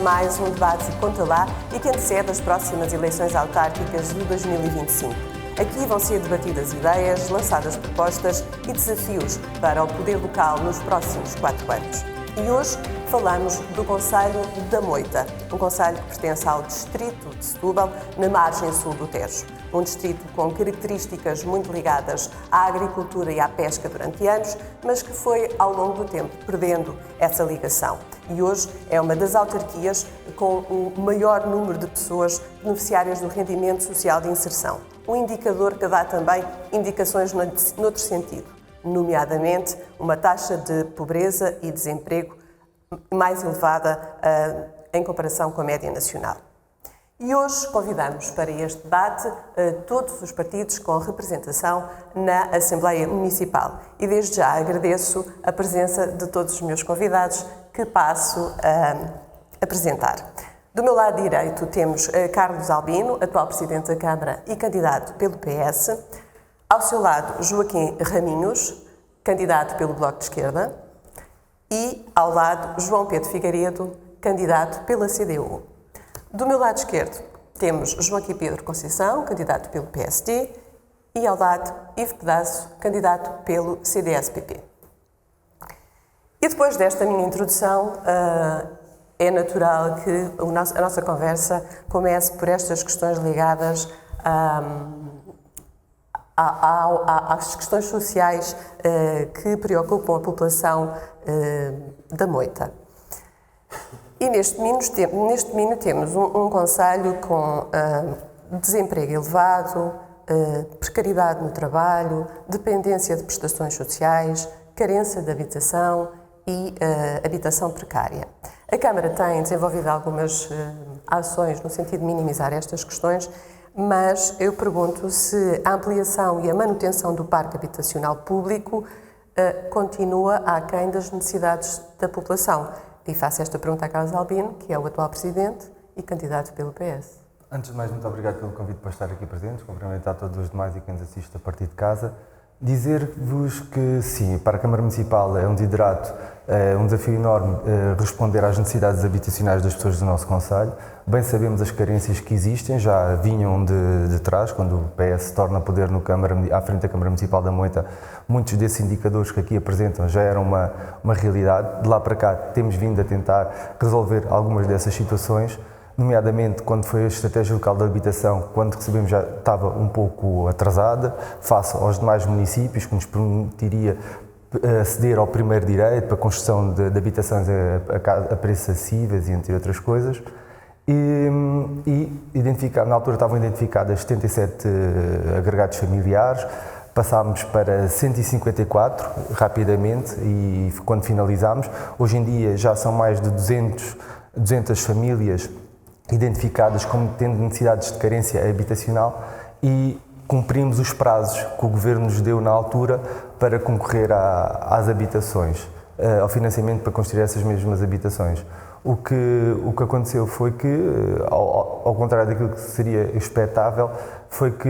mais um debate Conta Lá e que antecede as próximas eleições autárquicas de 2025. Aqui vão ser debatidas ideias, lançadas propostas e desafios para o poder local nos próximos 4 anos. E hoje falamos do concelho da Moita, um concelho que pertence ao distrito de Setúbal, na margem sul do Tejo. Um distrito com características muito ligadas à agricultura e à pesca durante anos, mas que foi, ao longo do tempo, perdendo essa ligação. E hoje é uma das autarquias com o maior número de pessoas beneficiárias do rendimento social de inserção. Um indicador que dá também indicações noutro sentido, nomeadamente uma taxa de pobreza e desemprego mais elevada em comparação com a média nacional. E hoje convidamos para este debate todos os partidos com representação na Assembleia Municipal. E desde já agradeço a presença de todos os meus convidados que passo a apresentar. Do meu lado direito temos Carlos Albino, atual Presidente da Câmara e candidato pelo PS. Ao seu lado, Joaquim Raminhos, candidato pelo Bloco de Esquerda. E, ao lado, João Pedro Figueiredo, candidato pela CDU. Do meu lado esquerdo, temos Joaquim Pedro Conceição, candidato pelo PSD. E, ao lado, Ivo Pedaço, candidato pelo CDS-PP. E depois desta minha introdução, é natural que a nossa conversa comece por estas questões ligadas às questões sociais que preocupam a população da Moita. E neste domínio temos um concelho com desemprego elevado, precariedade no trabalho, dependência de prestações sociais, carência de habitação e habitação precária. A Câmara tem desenvolvido algumas ações no sentido de minimizar estas questões, mas eu pergunto se a ampliação e a manutenção do parque habitacional público continua aquém das necessidades da população. E faço esta pergunta a Carlos Albino, que é o atual Presidente e candidato pelo PS. Antes de mais, muito obrigado pelo convite para estar aqui presente, cumprimentar todos os demais e quem nos assiste a partir de casa. Dizer-vos que sim, para a Câmara Municipal é um desiderato, é um desafio enorme responder às necessidades habitacionais das pessoas do nosso concelho. Bem sabemos as carências que existem, já vinham de trás, quando o PS se torna poder à frente da Câmara Municipal da Moita, muitos desses indicadores que aqui apresentam já eram uma realidade. De lá para cá temos vindo a tentar resolver algumas dessas situações, nomeadamente quando foi a Estratégia Local de Habitação, quando recebemos já estava um pouco atrasada, face aos demais municípios, que nos permitiria aceder ao primeiro direito para a construção de habitações a preços acessíveis e entre outras coisas. Na altura estavam identificadas 77 agregados familiares, passámos para 154 rapidamente e quando finalizámos, hoje em dia já são mais de 200 famílias identificadas como tendo necessidades de carência habitacional e cumprimos os prazos que o Governo nos deu na altura para concorrer às habitações, ao financiamento para construir essas mesmas habitações. O que aconteceu foi que, ao contrário daquilo que seria expectável, foi que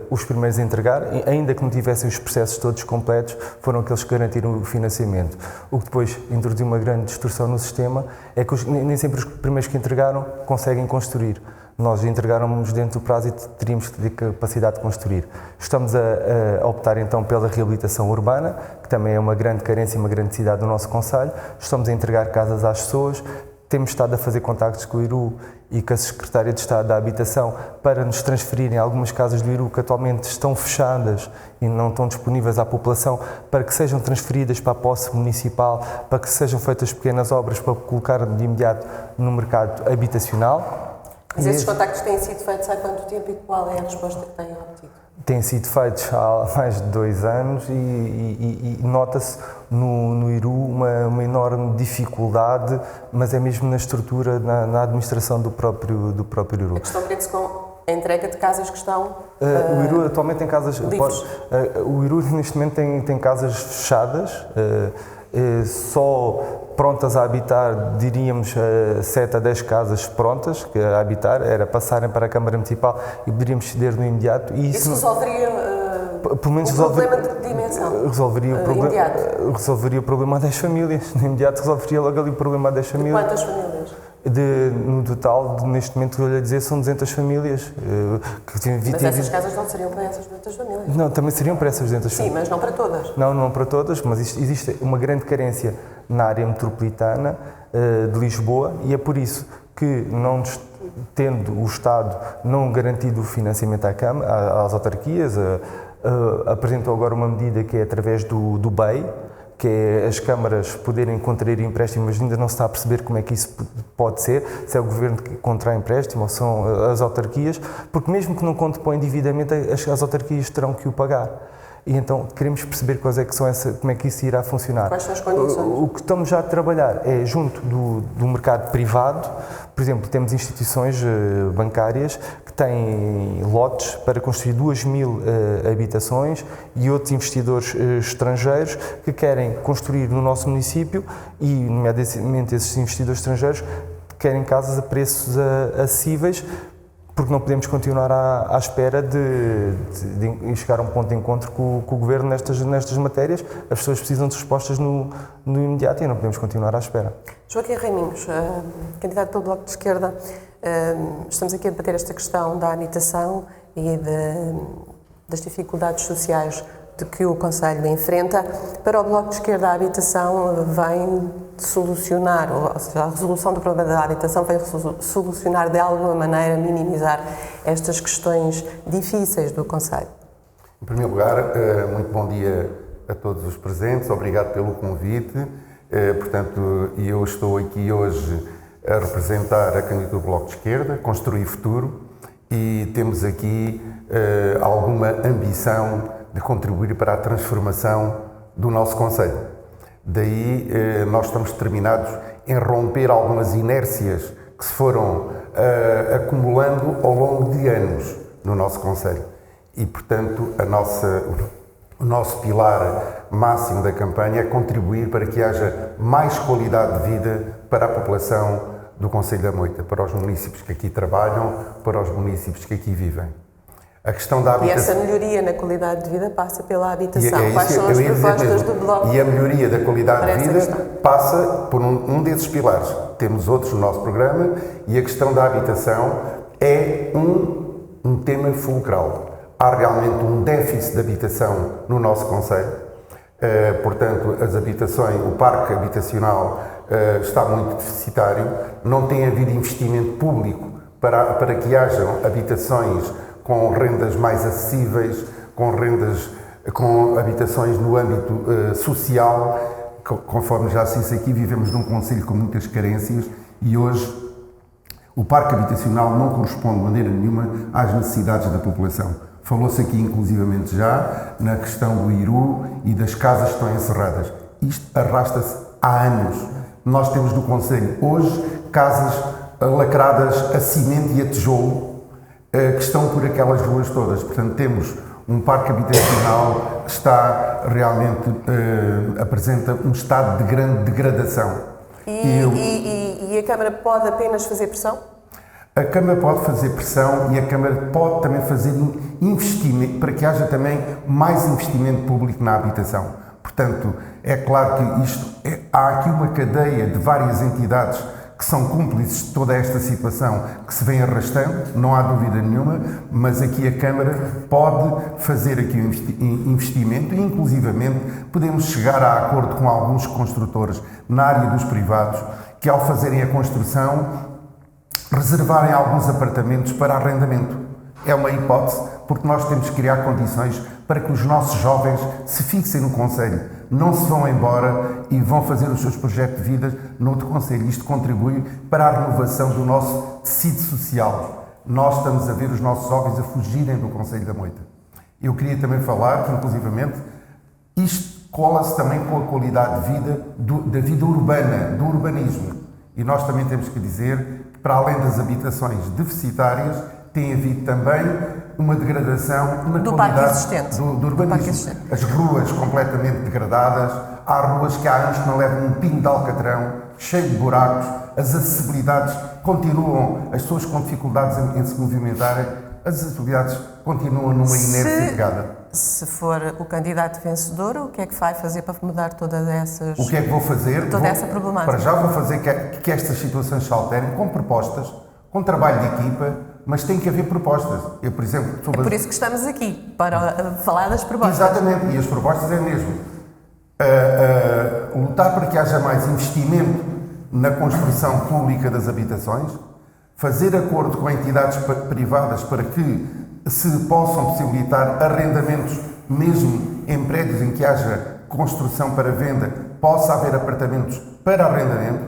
os primeiros a entregar, ainda que não tivessem os processos todos completos, foram aqueles que garantiram o financiamento. O que depois introduziu uma grande distorção no sistema é que nem sempre os primeiros que entregaram conseguem construir. Nós entregáramos dentro do prazo e teríamos que ter capacidade de construir. Estamos a optar então pela reabilitação urbana, que também é uma grande carência e uma grande necessidade do nosso concelho. Estamos a entregar casas às pessoas. Temos estado a fazer contactos com o IRU e com a Secretária de Estado da Habitação para nos transferirem algumas casas do IRU que atualmente estão fechadas e não estão disponíveis à população, para que sejam transferidas para a posse municipal, para que sejam feitas pequenas obras para colocar de imediato no mercado habitacional. Mas esses contactos têm sido feitos há quanto tempo e qual é a resposta que têm obtido? Têm sido feitos há mais de 2 anos e nota-se no IRU uma enorme dificuldade, mas é mesmo na estrutura, na administração do próprio IRU. A questão prende-se com a entrega de casas que estão o IRU atualmente tem casas... o IRU neste momento tem casas fechadas, só prontas a habitar, diríamos 7 a 10 casas prontas a habitar, era passarem para a Câmara Municipal e poderíamos ceder no imediato. E isso resolveria pelo menos o problema de dimensão? Resolveria o problema a 10 famílias, no imediato resolveria logo ali o problema a 10 famílias. Quantas famílias? No total, neste momento, estou-lhe a dizer, são 200 famílias. Mas essas casas não seriam para essas 200 famílias? Não, também seriam para essas 200 famílias. Sim, mas não para todas. Não para todas, mas existe uma grande carência na área metropolitana de Lisboa e é por isso que, não tendo o Estado não garantido o financiamento às autarquias, apresentou agora uma medida que é através do BEI, que é as câmaras poderem contrair empréstimo, mas ainda não se está a perceber como é que isso pode ser, se é o governo que contrai empréstimo ou são as autarquias, porque mesmo que não contrapõe endividamento, as autarquias terão que o pagar. E então queremos perceber quais é que são como é que isso irá funcionar. Quais são as condições? O que estamos já a trabalhar é junto do mercado privado. Por exemplo, temos instituições bancárias que têm lotes para construir 2.000 habitações e outros investidores estrangeiros que querem construir no nosso município e, nomeadamente, esses investidores estrangeiros querem casas a preços acessíveis, porque não podemos continuar à espera de chegar a um ponto de encontro com o Governo nestas matérias. As pessoas precisam de respostas no imediato e não podemos continuar à espera. Joaquim Raminhos, candidato pelo Bloco de Esquerda, estamos aqui a debater esta questão da habitação e das dificuldades sociais de que o Conselho enfrenta. Para o Bloco de Esquerda, a habitação vem solucionar, ou seja, a resolução do problema da habitação vem solucionar de alguma maneira, minimizar estas questões difíceis do Conselho. Em primeiro lugar, muito bom dia a todos os presentes, obrigado pelo convite. Portanto, eu estou aqui hoje a representar a candidatura do Bloco de Esquerda, Construir Futuro, e temos aqui alguma ambição de contribuir para a transformação do nosso Conselho. Daí nós estamos determinados em romper algumas inércias que se foram acumulando ao longo de anos no nosso Conselho. E, portanto, o nosso pilar máximo da campanha é contribuir para que haja mais qualidade de vida para a população do Concelho da Moita, para os municípios que aqui trabalham, para os municípios que aqui vivem. A questão da habitação. E essa melhoria na qualidade de vida passa pela habitação. Quais são as propostas do Bloco? E a melhoria da qualidade de vida passa por um desses pilares. Temos outros no nosso programa e a questão da habitação é um tema fulcral. Há realmente um déficit de habitação no nosso concelho. Portanto, as habitações, o parque habitacional está muito deficitário. Não tem havido investimento público para que hajam habitações com rendas mais acessíveis, com habitações no âmbito social. Conforme já se disse aqui, vivemos num concelho com muitas carências e hoje o parque habitacional não corresponde de maneira nenhuma às necessidades da população. Falou-se aqui inclusivamente já na questão do IRU e das casas que estão encerradas. Isto arrasta-se há anos. Nós temos no concelho hoje casas lacradas a cimento e a tijolo que estão por aquelas ruas todas. Portanto, temos um parque habitacional que está realmente, apresenta um estado de grande degradação. E a Câmara pode apenas fazer pressão? A Câmara pode fazer pressão e a Câmara pode também fazer investimento, para que haja também mais investimento público na habitação. Portanto, é claro que há aqui uma cadeia de várias entidades que são cúmplices de toda esta situação que se vem arrastando, não há dúvida nenhuma, mas aqui a Câmara pode fazer aqui um investimento e, inclusivamente, podemos chegar a acordo com alguns construtores na área dos privados que, ao fazerem a construção, reservarem alguns apartamentos para arrendamento. É uma hipótese, porque nós temos que criar condições para que os nossos jovens se fixem no concelho, não se vão embora e vão fazer os seus projetos de vida noutro concelho. Isto contribui para a renovação do nosso tecido social. Nós estamos a ver os nossos jovens a fugirem do Concelho da Moita. Eu queria também falar que, inclusivamente, isto cola-se também com a qualidade de vida da vida urbana, do urbanismo. E nós também temos que dizer que, para além das habitações deficitárias, tem havido também uma degradação na qualidade do urbanismo. As ruas completamente degradadas, há ruas que há anos que não levam um pingo de alcatrão, cheio de buracos, as acessibilidades continuam, as pessoas com dificuldades em se movimentarem, as acessibilidades continuam numa inércia pegada. Se for o candidato vencedor, o que é que vai fazer para mudar todas essas... O que é que vou fazer? Essa problemática. Para já vou fazer que estas situações se alterem com propostas, com trabalho de equipa, mas tem que haver propostas. Eu, por exemplo... É por isso que estamos aqui, para falar das propostas. Exatamente, e as propostas é mesmo lutar para que haja mais investimento na construção pública das habitações, fazer acordo com entidades privadas para que se possam possibilitar arrendamentos, mesmo em prédios em que haja construção para venda, possa haver apartamentos para arrendamento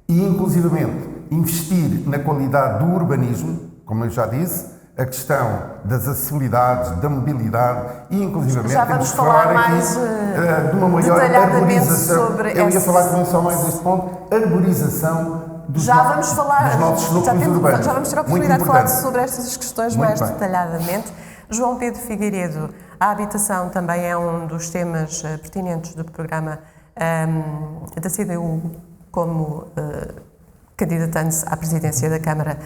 e, inclusivamente, investir na qualidade do urbanismo, como eu já disse, a questão das acessibilidades, da mobilidade e, inclusivamente, já vamos falar mais de uma maior arborização. Sobre eu ia falar também só mais deste ponto, arborização dos nossos núcleos urbanos. Já vamos ter a oportunidade de falar sobre estas questões mais detalhadamente. João Pedro Figueiredo, a habitação também é um dos temas pertinentes do programa da CDU, como candidatando-se à presidência da Câmara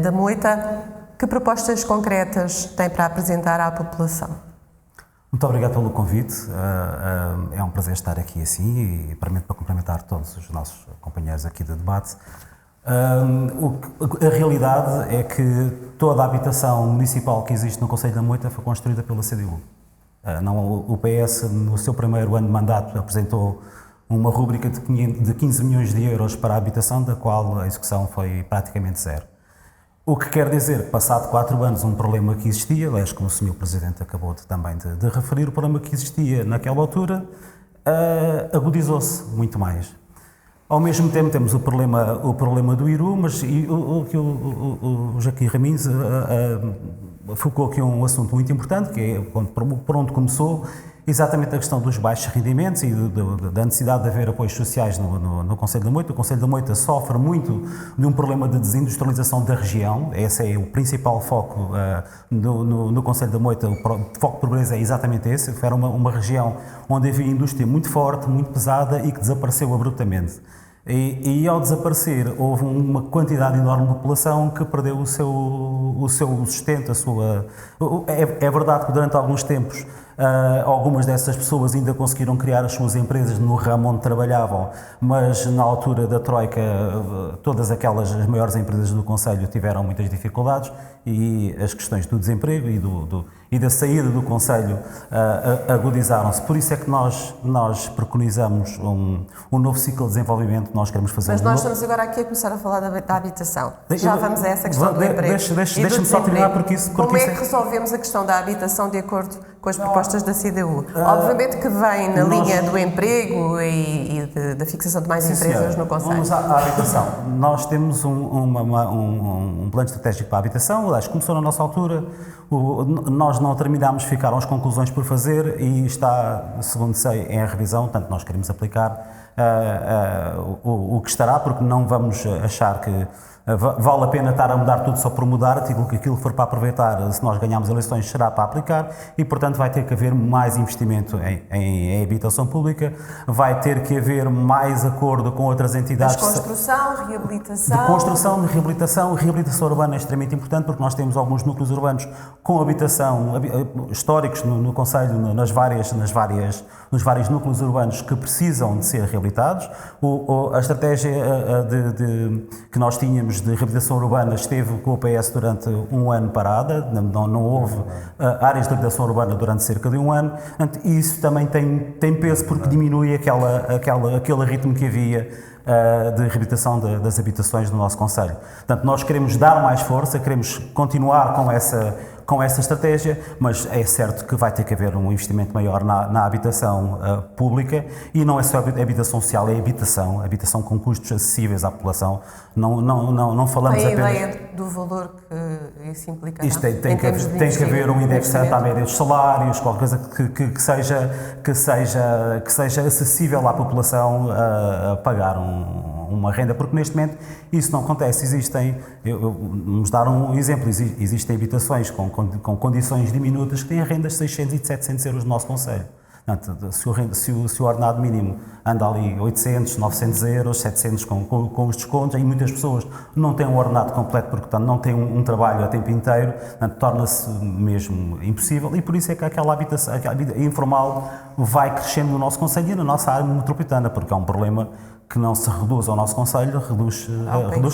da Moita. Que propostas concretas tem para apresentar à população? Muito obrigado pelo convite. É um prazer estar aqui assim e para complementar todos os nossos companheiros aqui de debate. A realidade é que toda a habitação municipal que existe no Concelho da Moita foi construída pela CDU. O PS, no seu primeiro ano de mandato, apresentou uma rúbrica de 15 milhões de euros para a habitação, da qual a execução foi praticamente zero. O que quer dizer que, passado 4 anos, um problema que existia, aliás, como o Sr. Presidente acabou também de referir, o problema que existia naquela altura agudizou-se muito mais. Ao mesmo tempo temos o problema do IRU, mas o Joaquim Raminhos focou aqui um assunto muito importante, que é por onde começou, exatamente a questão dos baixos rendimentos e da necessidade de haver apoios sociais no Concelho da Moita. O Concelho da Moita sofre muito de um problema de desindustrialização da região. Esse é o principal foco no Concelho da Moita. O foco de pobreza é exatamente esse. Era uma região onde havia indústria muito forte, muito pesada e que desapareceu abruptamente. E ao desaparecer, houve uma quantidade enorme de população que perdeu o seu sustento, É verdade que durante alguns tempos algumas dessas pessoas ainda conseguiram criar as suas empresas no ramo onde trabalhavam, mas na altura da Troika todas as maiores empresas do Concelho tiveram muitas dificuldades e as questões do desemprego e da saída do Concelho agudizaram-se. Por isso é que nós preconizamos um novo ciclo de desenvolvimento. Nós queremos fazer Mas nós estamos agora aqui a começar a falar da habitação. Já vamos a essa questão do emprego. Deixa-me só terminar porque isso... Como é que resolvemos a questão da habitação de acordo com as propostas da CDU? Obviamente que vem na linha do emprego e da fixação de mais empresas no Concelho. Vamos à habitação. Nós temos um plano estratégico para a habitação. Aliás, começou na nossa altura. Nós não terminámos, ficaram as conclusões por fazer e está, segundo sei, em revisão. Portanto, nós queremos aplicar o que estará, porque não vamos achar que vale a pena estar a mudar tudo só por mudar. Aquilo que for para aproveitar, se nós ganharmos eleições, será para aplicar e, portanto, vai ter que haver mais investimento em habitação pública, vai ter que haver mais acordo com outras entidades. De construção, reabilitação... De construção, de reabilitação. Reabilitação urbana é extremamente importante porque nós temos alguns núcleos urbanos com habitação históricos no Concelho, nos vários núcleos urbanos que precisam de ser reabilitados. A estratégia que nós tínhamos de reabilitação urbana esteve com o PS durante um ano parada, não houve áreas de reabilitação urbana durante cerca de um ano. E isso também tem peso porque diminui aquele ritmo que havia de reabilitação das habitações no nosso Concelho. Portanto, nós queremos dar mais força, queremos continuar com essa estratégia, mas é certo que vai ter que haver um investimento maior na habitação pública e não é só habitação social, é habitação com custos acessíveis à população. Não falamos apenas... Tem a ideia do valor que isso implica? Isto tem que haver um indexante à média dos salários, qualquer coisa que seja acessível à população a pagar uma renda, porque neste momento isso não acontece. Vamos dar um exemplo, existem habitações com condições diminutas que têm rendas de 600 e 700 euros no nosso Concelho. Portanto, se o ordenado mínimo anda ali 800, 900 euros, 700 com os descontos, aí muitas pessoas não têm um ordenado completo porque, portanto, não têm um trabalho a tempo inteiro, portanto, torna-se mesmo impossível, e por isso é que aquela habitação informal vai crescendo no nosso concelho e na nossa área metropolitana, porque é um problema que não se reduz ao nosso concelho, reduz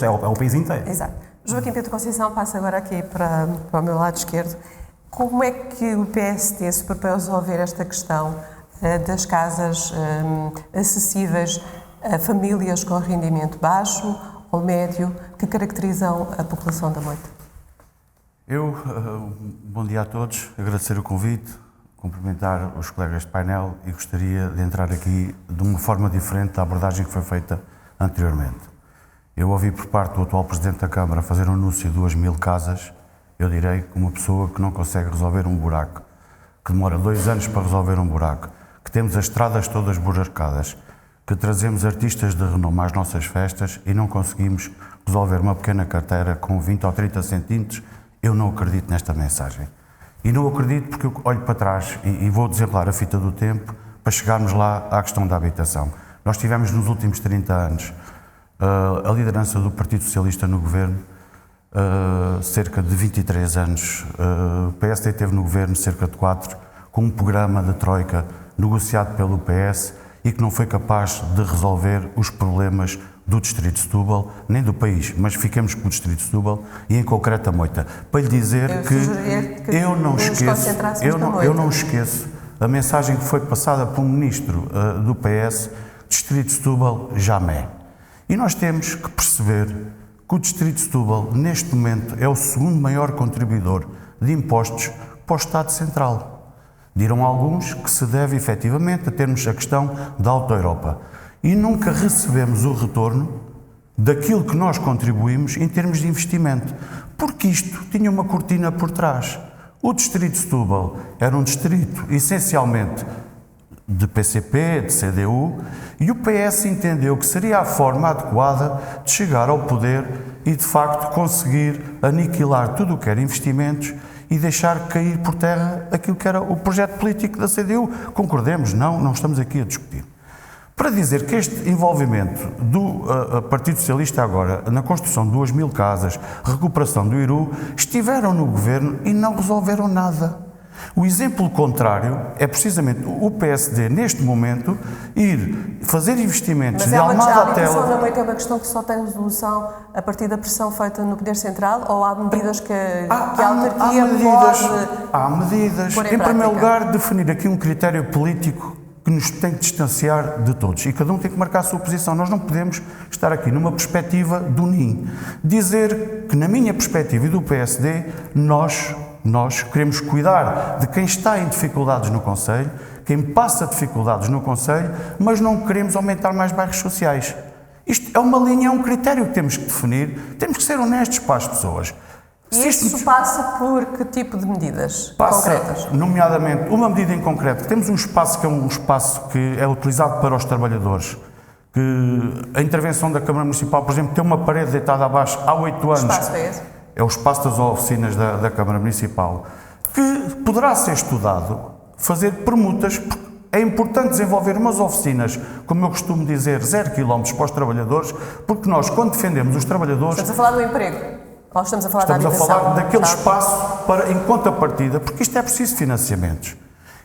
ao país inteiro. Exato. Joaquim Pedro Conceição, passa agora aqui para o meu lado esquerdo. Como é que o PSD se propôs resolver esta questão das casas acessíveis a famílias com rendimento baixo ou médio que caracterizam a população da Moita? Bom dia a todos, agradecer o convite, cumprimentar os colegas de painel e gostaria de entrar aqui de uma forma diferente da abordagem que foi feita anteriormente. Eu ouvi por parte do atual Presidente da Câmara fazer um anúncio de 2.000 casas. Eu direi que uma pessoa que não consegue resolver um buraco, que demora 2 anos para resolver um buraco, que temos as estradas todas buracadas, que trazemos artistas de renome às nossas festas e não conseguimos resolver uma pequena carteira com 20 ou 30 centímetros, eu não acredito nesta mensagem. E não acredito porque eu olho para trás e vou desenrolar a fita do tempo para chegarmos lá à questão da habitação. Nós tivemos nos últimos 30 anos a liderança do Partido Socialista no governo, cerca de 23 anos. O PSD esteve no governo cerca de 4, com um programa de troika negociado pelo PS e que não foi capaz de resolver os problemas do Distrito de Setúbal, nem do país, mas fiquemos com o Distrito de Setúbal e em concreto a Moita. Para lhe dizer que eu não esqueço a mensagem que foi passada pelo Ministro do PS, Distrito de Setúbal, jamais. E nós temos que perceber que o Distrito de Setúbal, neste momento, é o segundo maior contribuidor de impostos para o Estado Central. Dirão alguns que se deve, efetivamente, a termos a questão da Auto Europa. E nunca recebemos o retorno daquilo que nós contribuímos em termos de investimento. Porque isto tinha uma cortina por trás. O Distrito de Setúbal era um distrito, essencialmente, de PCP, de CDU, e o PS entendeu que seria a forma adequada de chegar ao poder e, de facto, conseguir aniquilar tudo o que era investimentos e deixar cair por terra aquilo que era o projeto político da CDU. Concordemos, não estamos aqui a discutir. Para dizer que este envolvimento do Partido Socialista agora na construção de 2.000 casas, recuperação do IRU, estiveram no governo e não resolveram nada. O exemplo contrário é precisamente o PSD, neste momento, ir fazer investimentos de Almada à Tela. Mas a habitação não é uma questão que só tem resolução a partir da pressão feita no Poder Central ou há medidas que a autarquia pode... Há medidas. Em primeiro lugar, definir aqui um critério político que nos tem que distanciar de todos e cada um tem que marcar a sua posição. Nós não podemos estar aqui numa perspectiva do NIM. Dizer que, na minha perspectiva e do PSD, nós queremos cuidar de quem está em dificuldades no concelho, quem passa dificuldades no concelho, mas não queremos aumentar mais bairros sociais. Isto é uma linha, é um critério que temos que definir, temos que ser honestos para as pessoas. E isso passa por que tipo de medidas concretas? Nomeadamente, uma medida em concreto. Temos um espaço que é um espaço que é utilizado para os trabalhadores, que a intervenção da Câmara Municipal, por exemplo, tem uma parede deitada abaixo há 8 anos. Que espaço é esse? É o espaço das oficinas da Câmara Municipal, que poderá ser estudado, fazer permutas, porque é importante desenvolver umas oficinas, como eu costumo dizer, 0 km para os trabalhadores, porque nós, quando defendemos os trabalhadores... Estamos a falar do emprego? Ou estamos a falar da habitação? Estamos a falar daquele espaço para, em contrapartida, porque isto é preciso financiamentos.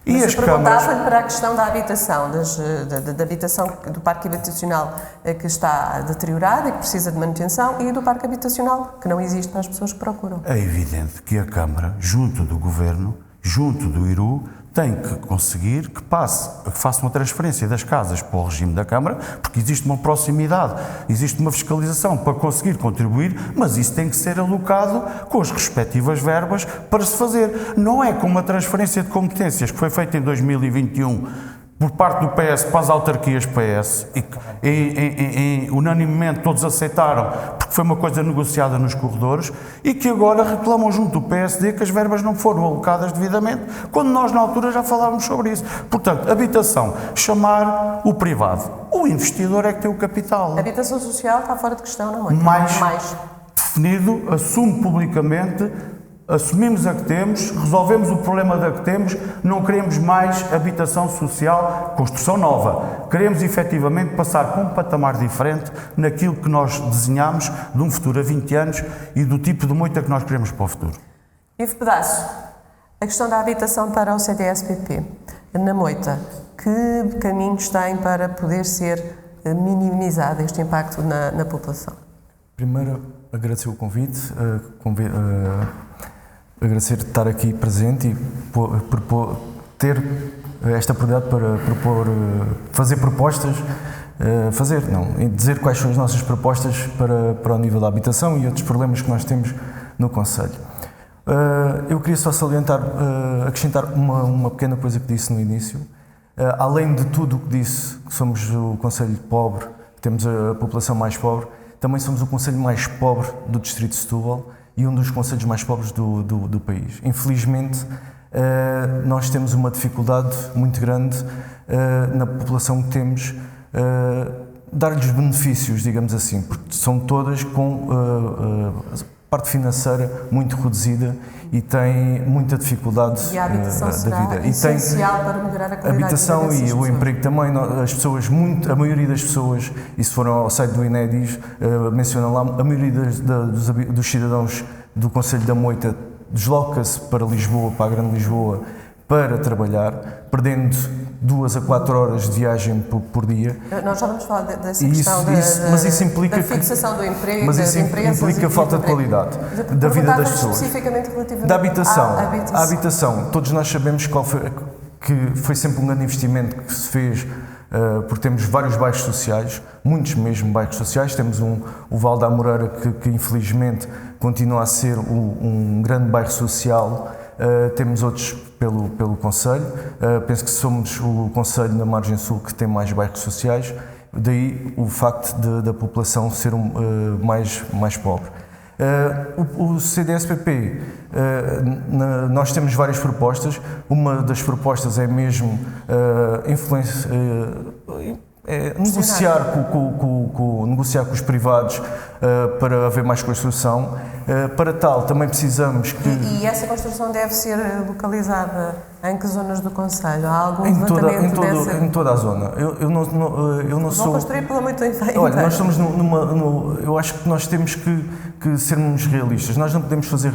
E as perguntava-lhe para a questão da habitação, da habitação, do parque habitacional que está deteriorado e que precisa de manutenção e do parque habitacional que não existe para as pessoas que procuram. É evidente que a Câmara, junto do Governo, junto do IRU, tem que conseguir que faça uma transferência das casas para o regime da Câmara, porque existe uma proximidade, existe uma fiscalização para conseguir contribuir, mas isso tem que ser alocado com as respectivas verbas para se fazer. Não é com uma transferência de competências que foi feita em 2021 por parte do PS para as autarquias PS e que unanimemente todos aceitaram porque foi uma coisa negociada nos corredores e que agora reclamam junto do PSD que as verbas não foram alocadas devidamente, quando nós na altura já falávamos sobre isso. Portanto, habitação, chamar o privado. O investidor é que tem o capital. A habitação social está fora de questão, não é? Mais definido, assume publicamente assumimos a que temos, resolvemos o problema da que temos, não queremos mais habitação social, construção nova. Queremos efetivamente passar para um patamar diferente naquilo que nós desenhamos de um futuro a 20 anos e do tipo de moita que nós queremos para o futuro. Ivo Pedaço, a questão da habitação para o CDS-PP na moita, que caminhos tem para poder ser minimizado este impacto na população? Primeiro, agradecer o convite, agradecer de estar aqui presente e ter esta oportunidade para fazer propostas, dizer quais são as nossas propostas para o nível da habitação e outros problemas que nós temos no concelho. Eu queria só salientar, acrescentar uma pequena coisa que disse no início. Além de tudo o que disse, que somos o concelho pobre, que temos a população mais pobre, também somos o concelho mais pobre do distrito de Setúbal e um dos concelhos mais pobres do país. Infelizmente, nós temos uma dificuldade muito grande na população que temos, dar-lhes benefícios, digamos assim, porque são todas com parte financeira muito reduzida e têm muita dificuldade e a habitação da vida. Essencial para melhorar a qualidade habitação de vida e o emprego também. As pessoas, a maioria das pessoas, e se foram ao site do INEDIS, mencionam lá, a maioria dos cidadãos do concelho da Moita desloca-se para Lisboa, para a Grande Lisboa, para trabalhar, perdendo 2 a 4 horas de viagem por dia. Nós já vamos falar dessa questão mas isso implica da fixação do emprego, mas isso implica falta de qualidade da vida das pessoas. Especificamente relativamente da habitação. A habitação. Todos nós sabemos que foi sempre um grande investimento que se fez, porque temos vários bairros sociais, muitos mesmo bairros sociais. Temos o Val da Amoreira, que infelizmente continua a ser um grande bairro social. Temos outros pelo concelho. Penso que somos o concelho na margem sul que tem mais bairros sociais, daí o facto da população ser mais pobre. O CDS-PP, nós temos várias propostas. Uma das propostas é mesmo negociar com os privados para haver mais construção. Para tal, também precisamos que... E essa construção deve ser localizada em que zonas do concelho? Há algum levantamento em toda a zona. Eu não Vão sou... construir pela Moita inteira? Olha, nós estamos eu acho que nós temos que sermos realistas. Nós não podemos fazer,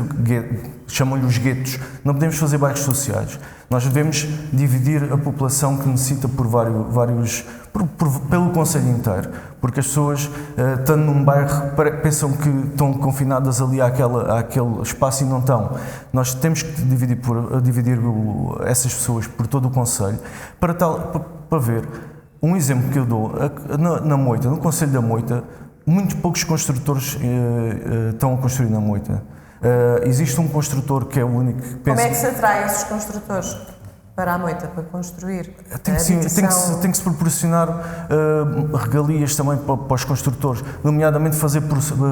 chamam-lhe os guetos, não podemos fazer bairros sociais. Nós devemos dividir a população que necessita por pelo concelho inteiro, porque as pessoas, estando num bairro, pensam que estão confinadas ali àquele espaço e não estão. Nós temos que dividir essas pessoas por todo o concelho, para ver. Um exemplo que eu dou, na Moita, no concelho da Moita, muito poucos construtores estão a construir na Moita. Existe um construtor que é o único que pensa... Como é que se atrai esses construtores para a Moita, para construir? Tem que se proporcionar regalias também para os construtores, nomeadamente fazer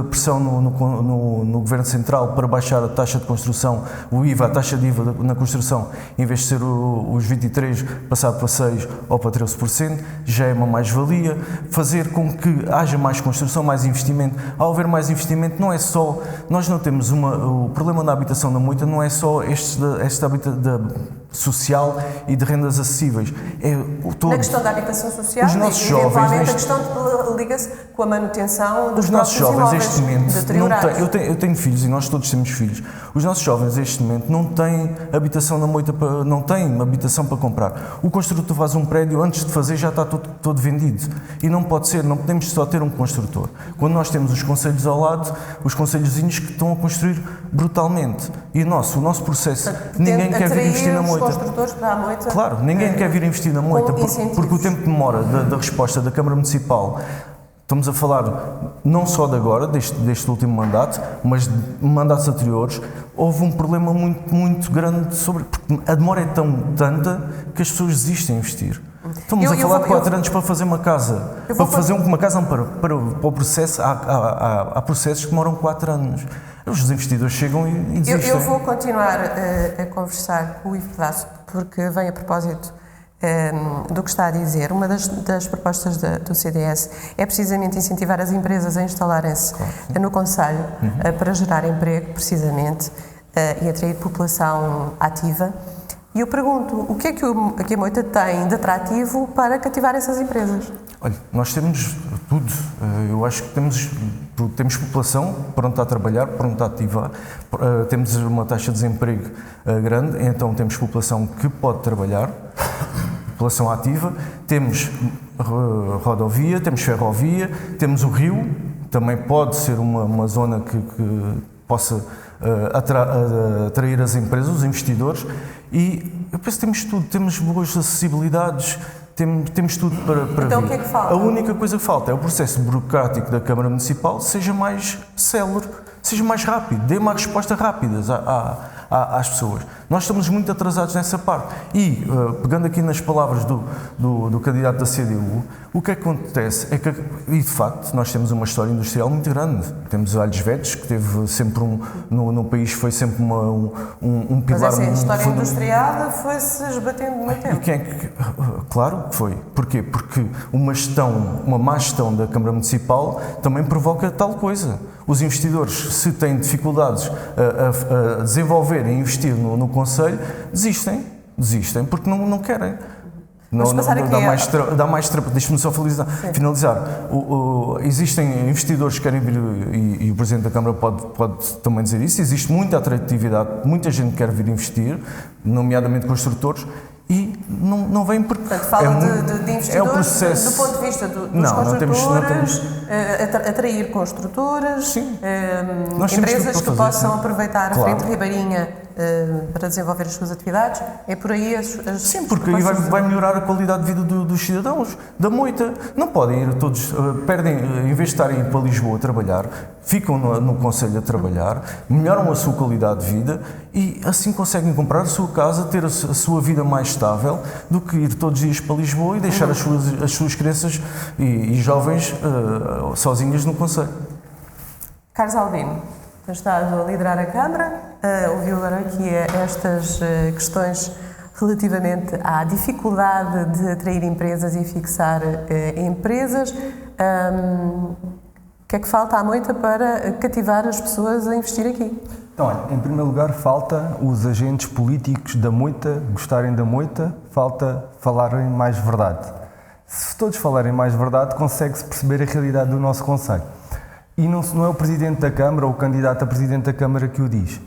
pressão no Governo Central para baixar a taxa de construção, o IVA, a taxa de IVA na construção, em vez de ser os 23%, passar para 6% ou para 13%, já é uma mais-valia. Fazer com que haja mais construção, mais investimento. Ao haver mais investimento, não é só... Nós não temos o problema da habitação da Moita, não é só esta habitação social e de rendas acessíveis. Na questão da habitação social, os nossos jovens, a questão liga-se com a manutenção dos os nossos jovens neste momento deteriorados. eu tenho filhos e nós todos temos filhos. Os nossos jovens neste momento não têm habitação na Moita, não têm habitação para comprar. O construtor faz um prédio, antes de fazer já está todo vendido. E não pode ser, não podemos só ter um construtor. Quando nós temos os concelhos ao lado, os concelhozinhos que estão a construir brutalmente. E o nosso processo, ninguém quer vir investir na Moita. Construtores para a Moita. Claro, ninguém quer vir investir na Moita, porque o tempo de demora da resposta da Câmara Municipal, estamos a falar não só de agora, deste último mandato, mas de mandatos anteriores, houve um problema muito, muito grande porque a demora é tanta que as pessoas desistem de investir. Estamos a falar de 4 anos para fazer uma casa. Para fazer uma casa, para o processo, há processos que demoram 4 anos. Os investidores chegam e desistem. Eu vou continuar a conversar com o Ivo Pedaço, porque vem a propósito do que está a dizer. Uma das propostas do CDS é precisamente incentivar as empresas a instalarem-se no concelho para gerar emprego, precisamente. e atrair população ativa. E eu pergunto, o que é que a Moita tem de atrativo para cativar essas empresas? Olha, nós temos tudo. Eu acho que temos população pronta a trabalhar, pronta a ativar, temos uma taxa de desemprego grande, então temos população que pode trabalhar, população ativa, temos rodovia, temos ferrovia, temos o rio, também pode ser uma zona que possa atrair as empresas, os investidores, e eu penso que temos tudo, temos boas acessibilidades, temos tudo para então, vir. O que é que falta? A única coisa que falta é o processo burocrático da Câmara Municipal seja mais célere, seja mais rápido, dê uma resposta rápida às pessoas. Nós estamos muito atrasados nessa parte. E, pegando aqui nas palavras do candidato da CDU, o que acontece é que, e de facto, nós temos uma história industrial muito grande. Temos Alhos Vetos, que teve sempre no país foi sempre um pilar... Mas essa história industrial foi-se esbatendo muito tempo. Claro que foi. Porquê? Porque uma má gestão da Câmara Municipal também provoca tal coisa. Os investidores, se têm dificuldades a desenvolver e investir no Conselho, desistem porque não querem. Dá mais trabalho. Deixa-me só finalizar. Existem investidores que querem vir, e o Presidente da Câmara pode também dizer isso, existe muita atratividade, muita gente quer vir investir, nomeadamente construtores, e não vem porque... Portanto, fala de investidores do ponto de vista dos construtores, atrair construtoras, empresas que possam aproveitar a frente ribeirinha para desenvolver as suas atividades. É por aí Sim, porque aí vai melhorar a qualidade de vida dos cidadãos da Moita. Não podem ir todos, em vez de estarem para Lisboa a trabalhar, ficam no Conselho a trabalhar, melhoram a sua qualidade de vida e assim conseguem comprar a sua casa, ter a sua vida mais estável, do que ir todos os dias para Lisboa e deixar as suas crianças e jovens sozinhas no Conselho. Carlos Albino, tens estado a liderar a Câmara, ouviu agora aqui estas questões relativamente à dificuldade de atrair empresas e fixar empresas. O que é que falta à Moita para cativar as pessoas a investir aqui? Então, olha, em primeiro lugar, falta os agentes políticos da Moita gostarem da Moita, falta falarem mais verdade. Se todos falarem mais verdade, consegue-se perceber a realidade do nosso concelho. E não é o Presidente da Câmara ou o candidato a Presidente da Câmara que o diz.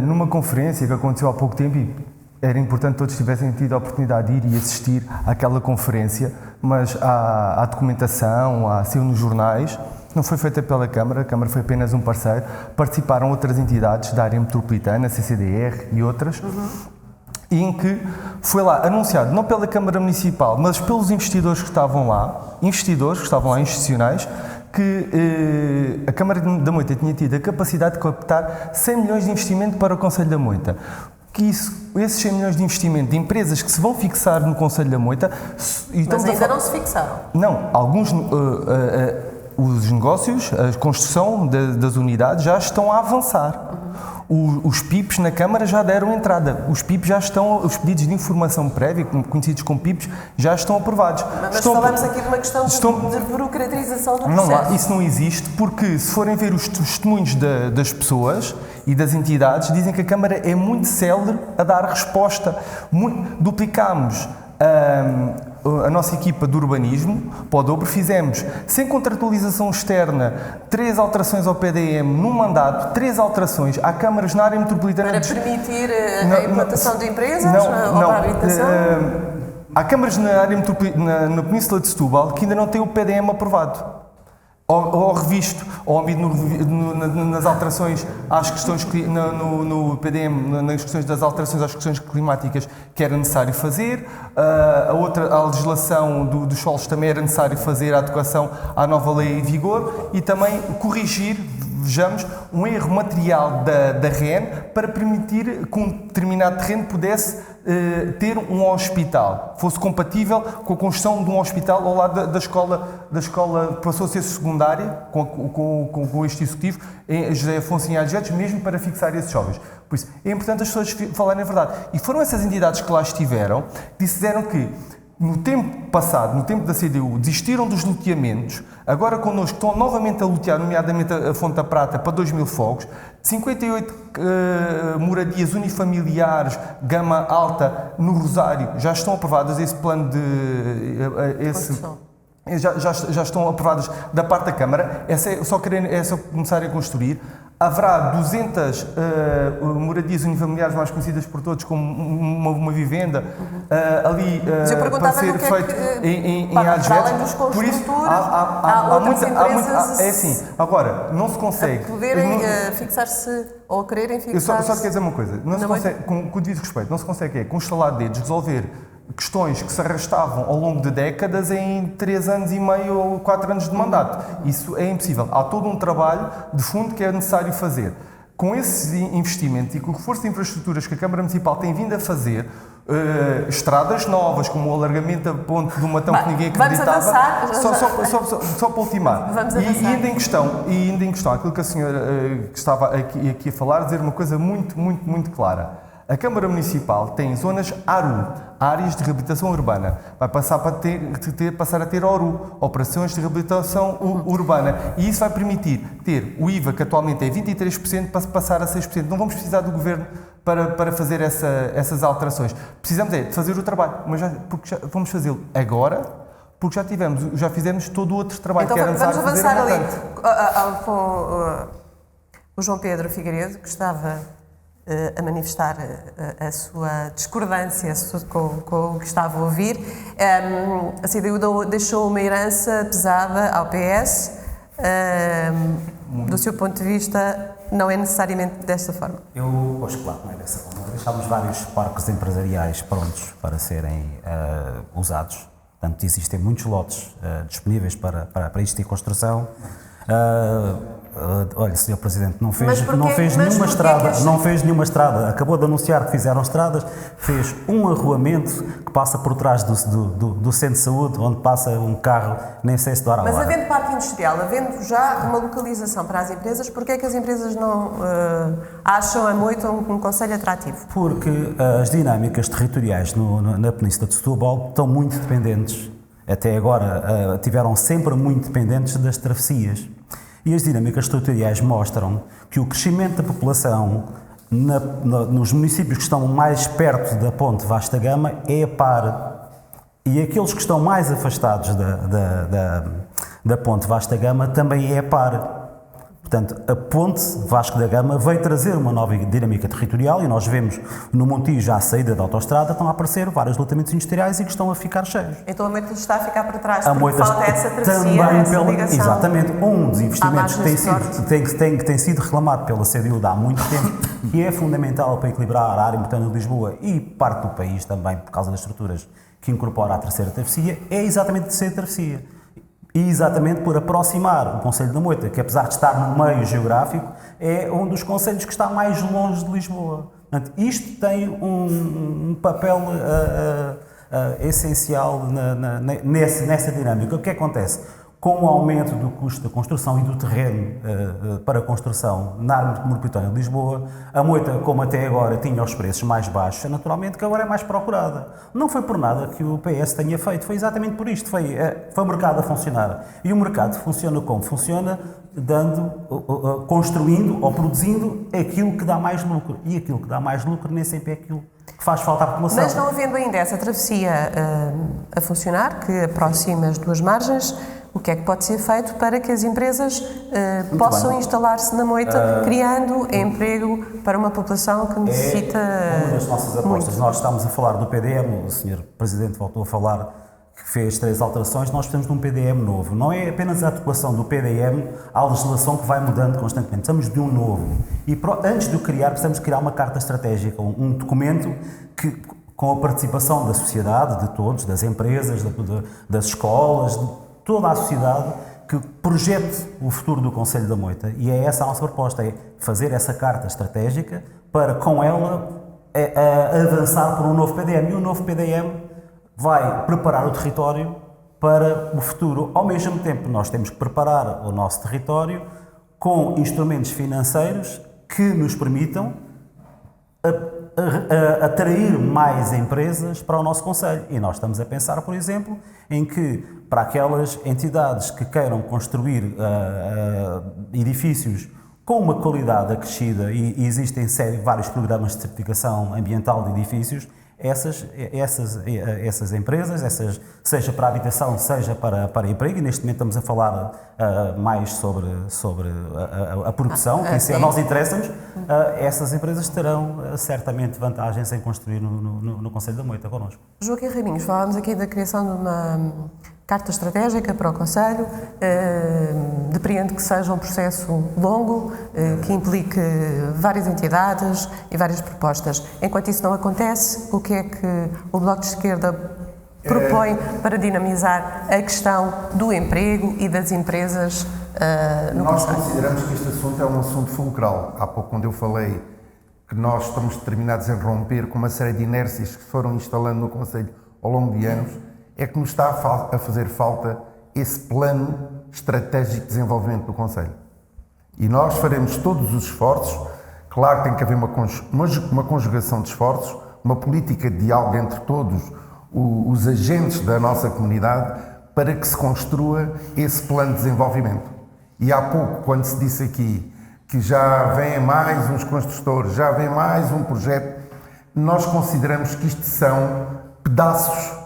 Numa conferência que aconteceu há pouco tempo, e era importante que todos tivessem tido a oportunidade de ir e assistir àquela conferência, mas há documentação, saiu nos jornais, não foi feita pela Câmara, a Câmara foi apenas um parceiro, participaram outras entidades da área metropolitana, a CCDR e outras, e em que foi lá anunciado, não pela Câmara Municipal, mas pelos investidores que estavam lá, institucionais, que a Câmara da Moita tinha tido a capacidade de captar 100 milhões de investimento para o Concelho da Moita. Esses 100 milhões de investimento de empresas que se vão fixar no Concelho da Moita... Mas ainda não se fixaram? Não, alguns... os negócios, a construção das unidades já estão a avançar. Os PIPs na Câmara já deram entrada. Os PIPs já estão, os pedidos de informação prévia, conhecidos como PIPs, já estão aprovados. Mas falamos aqui de uma questão de burocratização do processo. Não, isso não existe, porque se forem ver os testemunhos das pessoas e das entidades, dizem que a Câmara é muito célere a dar resposta. Duplicámos a nossa equipa de urbanismo, para o dobro, fizemos, sem contratualização externa, 3 alterações ao PDM num mandato, 3 alterações. Há câmaras na área metropolitana... Para permitir a implantação de empresas ou para a habitação? Há câmaras na Península de Setúbal que ainda não têm o PDM aprovado. Ou revisto, ou nas alterações às questões no PDM, nas questões das alterações às questões climáticas que era necessário fazer, a legislação dos solos também era necessário fazer a adequação à nova lei em vigor e também corrigir, vejamos, um erro material da REN para permitir que um determinado terreno pudesse ter um hospital, fosse compatível com a construção de um hospital ao lado da escola passou a ser secundária, com este executivo, em José Afonso em Algetes, mesmo para fixar esses jovens. Por isso, é importante as pessoas falarem a verdade. E foram essas entidades que lá estiveram que disseram que no tempo passado, no tempo da CDU, desistiram dos loteamentos, agora connosco estão novamente a lotear, nomeadamente a Fonte da Prata, para 2.000 fogos, 58 moradias unifamiliares, gama alta, no Rosário, já estão aprovadas esse plano já estão aprovadas da parte da Câmara, é só começar a construir. Haverá 200 moradias unifamiliares mais conhecidas por todos como uma vivenda ali para ser feito em AGET. Por isso, há muitas empresas. É assim, agora, não se consegue. Poderem fixar-se ou quererem fixar-se. Eu só quero dizer uma coisa, não se consegue, com o devido respeito, não se consegue com estalar de dedos resolver questões que se arrastavam ao longo de décadas em 3 anos e meio ou 4 anos de mandato. Isso é impossível. Há todo um trabalho de fundo que é necessário fazer. Com esse investimento e com o reforço de infraestruturas que a Câmara Municipal tem vindo a fazer, estradas novas, como o alargamento da ponte do Matão que ninguém acreditava. Só para ultimar. E ainda em questão, aquilo que a senhora que estava aqui a falar, dizer uma coisa muito clara. A Câmara Municipal tem zonas ARU, áreas de reabilitação urbana. Vai passar a ter ORU, operações de reabilitação urbana. E isso vai permitir ter o IVA, que atualmente é 23%, para passar a 6%. Não vamos precisar do Governo para fazer essas alterações. Precisamos de fazer o trabalho, mas porque já vamos fazê-lo agora, porque já fizemos todo o outro trabalho então, que era necessário fazer. Então vamos avançar ali com o João Pedro Figueiredo, que estava a manifestar a sua discordância com o que estava a ouvir. A CDU deixou uma herança pesada ao PS. Do seu ponto de vista, não é necessariamente desta forma? Pois claro, não é dessa forma. Deixámos vários parques empresariais prontos para serem usados. Portanto, existem muitos lotes disponíveis para isto em construção. Olha, Sr. Presidente, não fez nenhuma estrada, acabou de anunciar que fizeram estradas, fez um arruamento que passa por trás do centro de saúde, onde passa um carro, nem sei se dá a hora. Mas havendo parque industrial, havendo já uma localização para as empresas, porquê é que as empresas não acham a Moita um concelho atrativo? Porque as dinâmicas territoriais na Península de Setúbal estão muito dependentes, até agora tiveram sempre muito dependentes das travessias. E as dinâmicas territoriais mostram que o crescimento da população nos municípios que estão mais perto da ponte Vasta Gama é par. E aqueles que estão mais afastados da ponte Vasta Gama também é par. Portanto, a ponte Vasco da Gama veio trazer uma nova dinâmica territorial e nós vemos no Montijo, à saída da autoestrada, estão a aparecer vários lotamentos industriais e que estão a ficar cheios. Então a Moita está a ficar para trás, a porque falta essa travessia, essa ligação. Exatamente, um dos investimentos que tem sido reclamado pela CDU há muito tempo e é fundamental para equilibrar a área metropolitana de Lisboa e parte do país também, por causa das estruturas que incorpora a terceira travessia, é exatamente a terceira travessia. E exatamente por aproximar o Concelho da Moita, que apesar de estar no meio geográfico, é um dos concelhos que está mais longe de Lisboa. Portanto, isto tem um papel essencial nessa dinâmica. O que acontece? Com o aumento do custo da construção e do terreno para a construção na área metropolitana de Lisboa, a Moita, como até agora tinha os preços mais baixos, naturalmente que agora é mais procurada. Não foi por nada que o PS tenha feito, foi exatamente por isto, foi o mercado a funcionar. E o mercado funciona como? Funciona construindo ou produzindo aquilo que dá mais lucro. E aquilo que dá mais lucro nem sempre é aquilo que faz falta à população. Mas não havendo ainda essa travessia a funcionar, que aproxima as duas margens, o que é que pode ser feito para que as empresas possam instalar-se na Moita, criando emprego para uma população que necessita uma das nossas apostas. Muito. Nós estamos a falar do PDM, o Sr. Presidente voltou a falar que fez 3 alterações, nós precisamos de um PDM novo. Não é apenas a adequação do PDM à legislação que vai mudando constantemente, precisamos de um novo. E antes de o criar, precisamos criar uma carta estratégica, um documento que, com a participação da sociedade, de todos, das empresas, das escolas, de toda a sociedade, que projete o futuro do Concelho da Moita. E é essa a nossa proposta, é fazer essa carta estratégica para, com ela, avançar por um novo PDM. E o novo PDM vai preparar o território para o futuro. Ao mesmo tempo, nós temos que preparar o nosso território com instrumentos financeiros que nos permitam atrair mais empresas para o nosso concelho. E nós estamos a pensar, por exemplo, em que para aquelas entidades que queiram construir edifícios com uma qualidade acrescida, e existem vários programas de certificação ambiental de edifícios, essas empresas, seja para a habitação, seja para emprego, e neste momento estamos a falar mais sobre a produção, que isso a nós interessa-nos, essas empresas terão certamente vantagens em construir no Concelho da Moita connosco. Joaquim Raminhos, falámos aqui da criação de uma carta estratégica para o Concelho, depreendo que seja um processo longo, que implique várias entidades e várias propostas. Enquanto isso não acontece, o que é que o Bloco de Esquerda propõe para dinamizar a questão do emprego e das empresas no Nós Concelho? consideramos que este assunto é um assunto fulcral. Há pouco, quando eu falei que nós estamos determinados em romper com uma série de inércias que se foram instalando no Concelho ao longo de anos, é que nos está a fazer falta esse plano estratégico de desenvolvimento do Concelho. E nós faremos todos os esforços. Claro que tem que haver uma conjugação de esforços, uma política de diálogo entre todos os agentes da nossa comunidade para que se construa esse plano de desenvolvimento. E há pouco, quando se disse aqui que já vem mais uns construtores, já vem mais um projeto, nós consideramos que isto são pedaços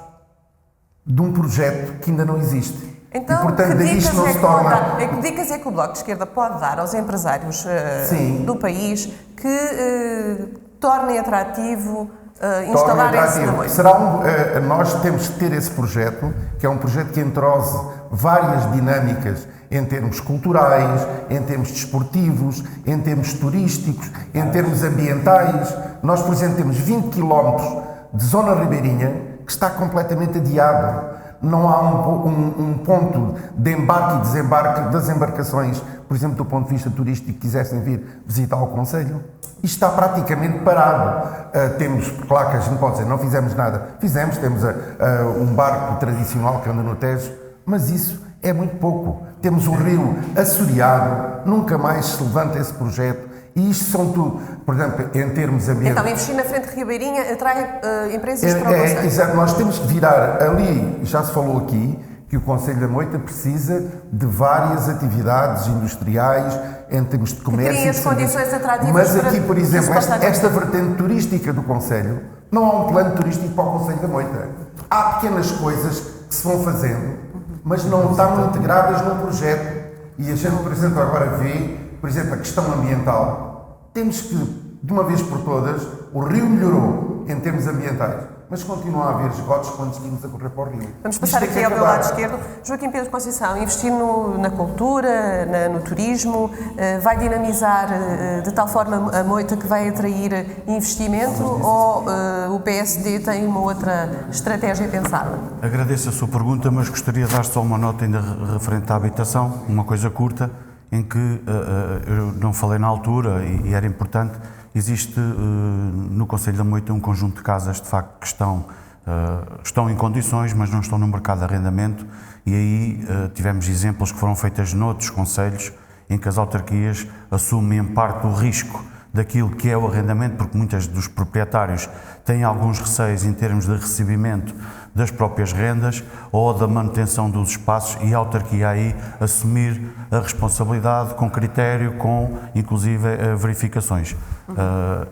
de um projeto que ainda não existe. Então, e, portanto, que isto não dicas se torna... que dicas é que o Bloco de Esquerda pode dar aos empresários do país que tornem atrativo instalarem-se na Moita? Nós temos que ter esse projeto, que é um projeto que entrose várias dinâmicas em termos culturais, em termos desportivos, em termos turísticos, em termos ambientais. Nós, por exemplo, temos 20 km de zona ribeirinha que está completamente adiado. Não há um ponto de embarque e desembarque das embarcações, por exemplo, do ponto de vista turístico, que quisessem vir visitar o Concelho. Isto está praticamente parado. Temos, claro que a gente pode dizer, não fizemos nada. Fizemos, temos um barco tradicional que anda no Tejo, mas isso é muito pouco. Temos o rio assoreado, nunca mais se levanta esse projeto. E isto são tudo, por exemplo, em termos ambientais. Então, investir na frente ribeirinha atrai empresas para o Concelho. Exato, nós temos que virar ali, já se falou aqui, que o Concelho da Moita precisa de várias atividades industriais, em termos de comércio. Que criem as condições atrativas. Mas para aqui, por exemplo, esta vertente turística do Concelho, não há um plano turístico para o Concelho da Moita. Há pequenas coisas que se vão fazendo, mas não estão integradas num projeto. E a gente, por exemplo, agora vê, por exemplo, a questão ambiental. Temos que, de uma vez por todas, o rio melhorou em termos ambientais, mas continua a haver esgotos clandestinos a correr para o rio. Vamos passar aqui ao meu lado esquerdo. Joaquim Pedro Conceição, investir na cultura, no turismo, vai dinamizar de tal forma a Moita que vai atrair investimento ou o PSD tem uma outra estratégia pensada? Agradeço a sua pergunta, mas gostaria de dar só uma nota ainda referente à habitação, uma coisa curta, em que eu não falei na altura e era importante. Existe no Concelho da Moita um conjunto de casas, de facto, que estão em condições, mas não estão no mercado de arrendamento, e aí tivemos exemplos que foram feitos noutros concelhos, em que as autarquias assumem em parte o risco daquilo que é o arrendamento, porque muitos dos proprietários têm alguns receios em termos de recebimento das próprias rendas ou da manutenção dos espaços, e a autarquia aí assumir a responsabilidade com critério, com inclusive verificações.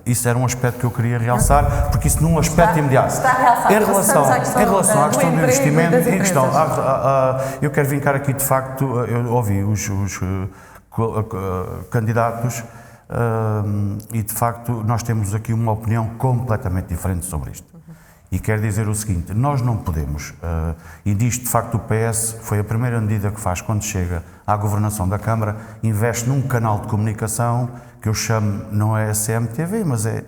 Isso era um aspecto que eu queria realçar, porque isso num aspecto imediato. Está realçado. Em relação à questão do investimento, eu quero vincar aqui, de facto, eu ouvi os candidatos e, de facto, nós temos aqui uma opinião completamente diferente sobre isto. E quero dizer o seguinte, nós não podemos, e disto, de facto, o PS foi a primeira medida que faz quando chega à governação da Câmara, investe num canal de comunicação que eu chamo, não é CMTV, mas é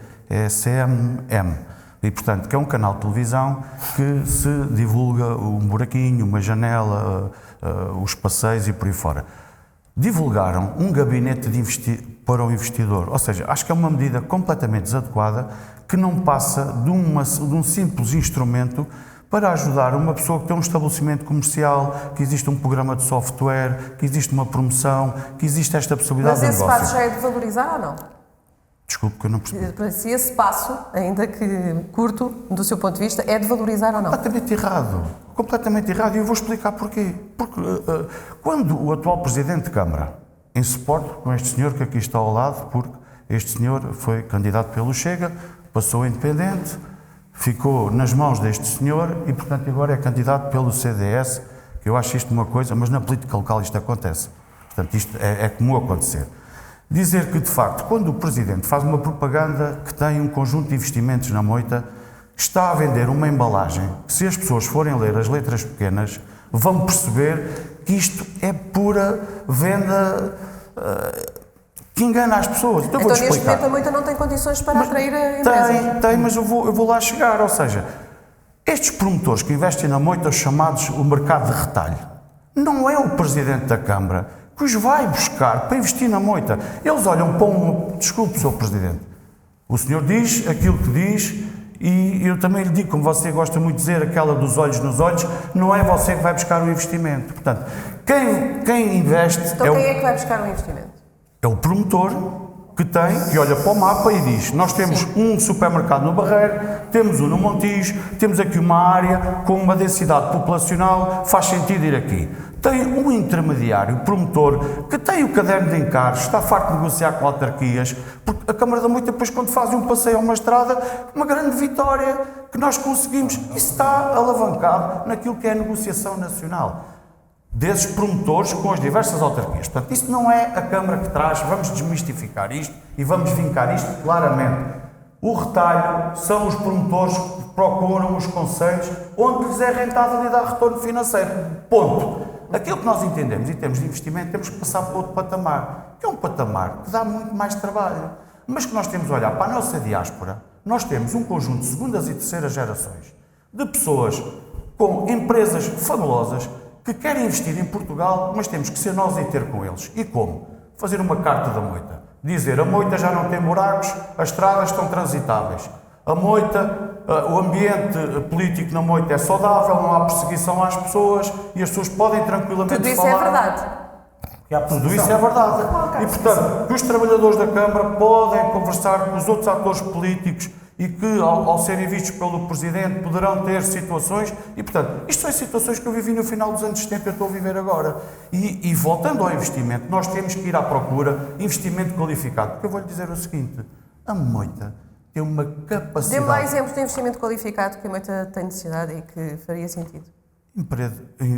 CMM. E, portanto, que é um canal de televisão que se divulga um buraquinho, uma janela, os passeios e por aí fora. Divulgaram um gabinete para o investidor, ou seja, acho que é uma medida completamente desadequada, que não passa de um simples instrumento para ajudar uma pessoa que tem um estabelecimento comercial, que existe um programa de software, que existe uma promoção, que existe esta possibilidade de negócio. Mas esse passo já é de valorizar ou não? Desculpe que eu não percebi. Se esse passo, ainda que curto, do seu ponto de vista, é de valorizar ou não? Completamente errado. Completamente errado. E eu vou explicar porquê. Porque quando o atual Presidente de Câmara, em suporte com este senhor que aqui está ao lado, porque este senhor foi candidato pelo Chega, passou independente, ficou nas mãos deste senhor e, portanto, agora é candidato pelo CDS, que eu acho isto uma coisa, mas na política local isto acontece. Portanto, isto é comum acontecer. Dizer que, de facto, quando o Presidente faz uma propaganda que tem um conjunto de investimentos na moita, está a vender uma embalagem que, se as pessoas forem ler as letras pequenas, vão perceber que isto é pura venda que engana as pessoas. Então neste momento a moita não tem condições para atrair a empresa. Tem, mas eu vou lá chegar. Ou seja, estes promotores que investem na moita, os chamados o mercado de retalho, não é o Presidente da Câmara que os vai buscar para investir na moita. Eles olham para Desculpe, Sr. Presidente. O senhor diz aquilo que diz e eu também lhe digo, como você gosta muito de dizer, aquela dos olhos nos olhos, não é você que vai buscar o investimento. Portanto, quem investe... Então quem é que vai buscar o investimento? É o promotor que olha para o mapa e diz, nós temos um supermercado no Barreiro, temos um no Montijo, temos aqui uma área com uma densidade populacional, faz sentido ir aqui. Tem um intermediário, promotor, que tem o caderno de encargos, está farto de negociar com autarquias, porque a Câmara da Moita, depois, quando faz um passeio a uma estrada, uma grande vitória que nós conseguimos. Isso está alavancado naquilo que é a negociação nacional desses promotores com as diversas autarquias. Portanto, isso não é a Câmara que traz, vamos desmistificar isto e vamos vincar isto claramente. O retalho são os promotores que procuram os concelhos onde lhes é rentável e dá retorno financeiro. Ponto. Aquilo que nós entendemos em termos de investimento, temos que passar para outro patamar, que é um patamar que dá muito mais trabalho, mas que nós temos a olhar para a nossa diáspora. Nós temos um conjunto de segundas e terceiras gerações de pessoas com empresas fabulosas que querem investir em Portugal, mas temos que ser nós a ter com eles. E como? Fazer uma carta da moita. Dizer, a moita já não tem buracos, as estradas estão transitáveis. A moita, o ambiente político na moita é saudável, não há perseguição às pessoas e as pessoas podem tranquilamente falar. Tudo isso é verdade. Tudo isso é verdade. E, portanto, que os trabalhadores da Câmara podem conversar com os outros atores políticos e que, ao serem vistos pelo Presidente, poderão ter situações. E, portanto, isto são situações que eu vivi no final dos anos 70 e eu estou a viver agora. E voltando ao investimento, nós temos que ir à procura de investimento qualificado. Porque eu vou-lhe dizer o seguinte, a moita tem uma capacidade... Dê-me lá exemplos de investimento qualificado que a moita tem necessidade e que faria sentido.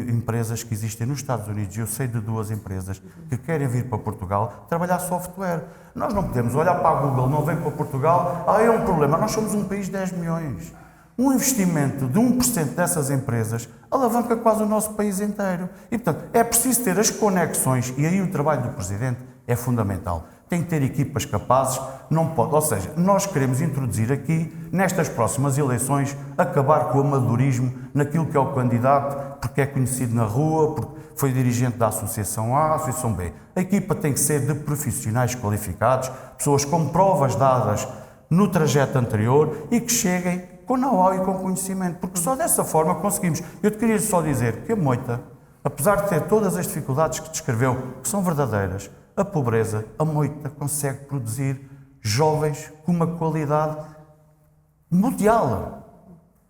Empresas que existem nos Estados Unidos, eu sei de 2 empresas que querem vir para Portugal trabalhar software. Nós não podemos olhar para a Google, não vem para Portugal, é um problema. Nós somos um país de 10 milhões. Um investimento de 1% dessas empresas alavanca quase o nosso país inteiro. E, portanto, é preciso ter as conexões e aí o trabalho do Presidente é fundamental. Tem que ter equipas capazes, não pode. Ou seja, nós queremos introduzir aqui, nestas próximas eleições, acabar com o amadorismo naquilo que é o candidato, porque é conhecido na rua, porque foi dirigente da Associação A, Associação B. A equipa tem que ser de profissionais qualificados, pessoas com provas dadas no trajeto anterior e que cheguem com know-how e com conhecimento, porque só dessa forma conseguimos. Eu te queria só dizer que a moita, apesar de ter todas as dificuldades que descreveu, que são verdadeiras, a pobreza, a moita consegue produzir jovens com uma qualidade mundial.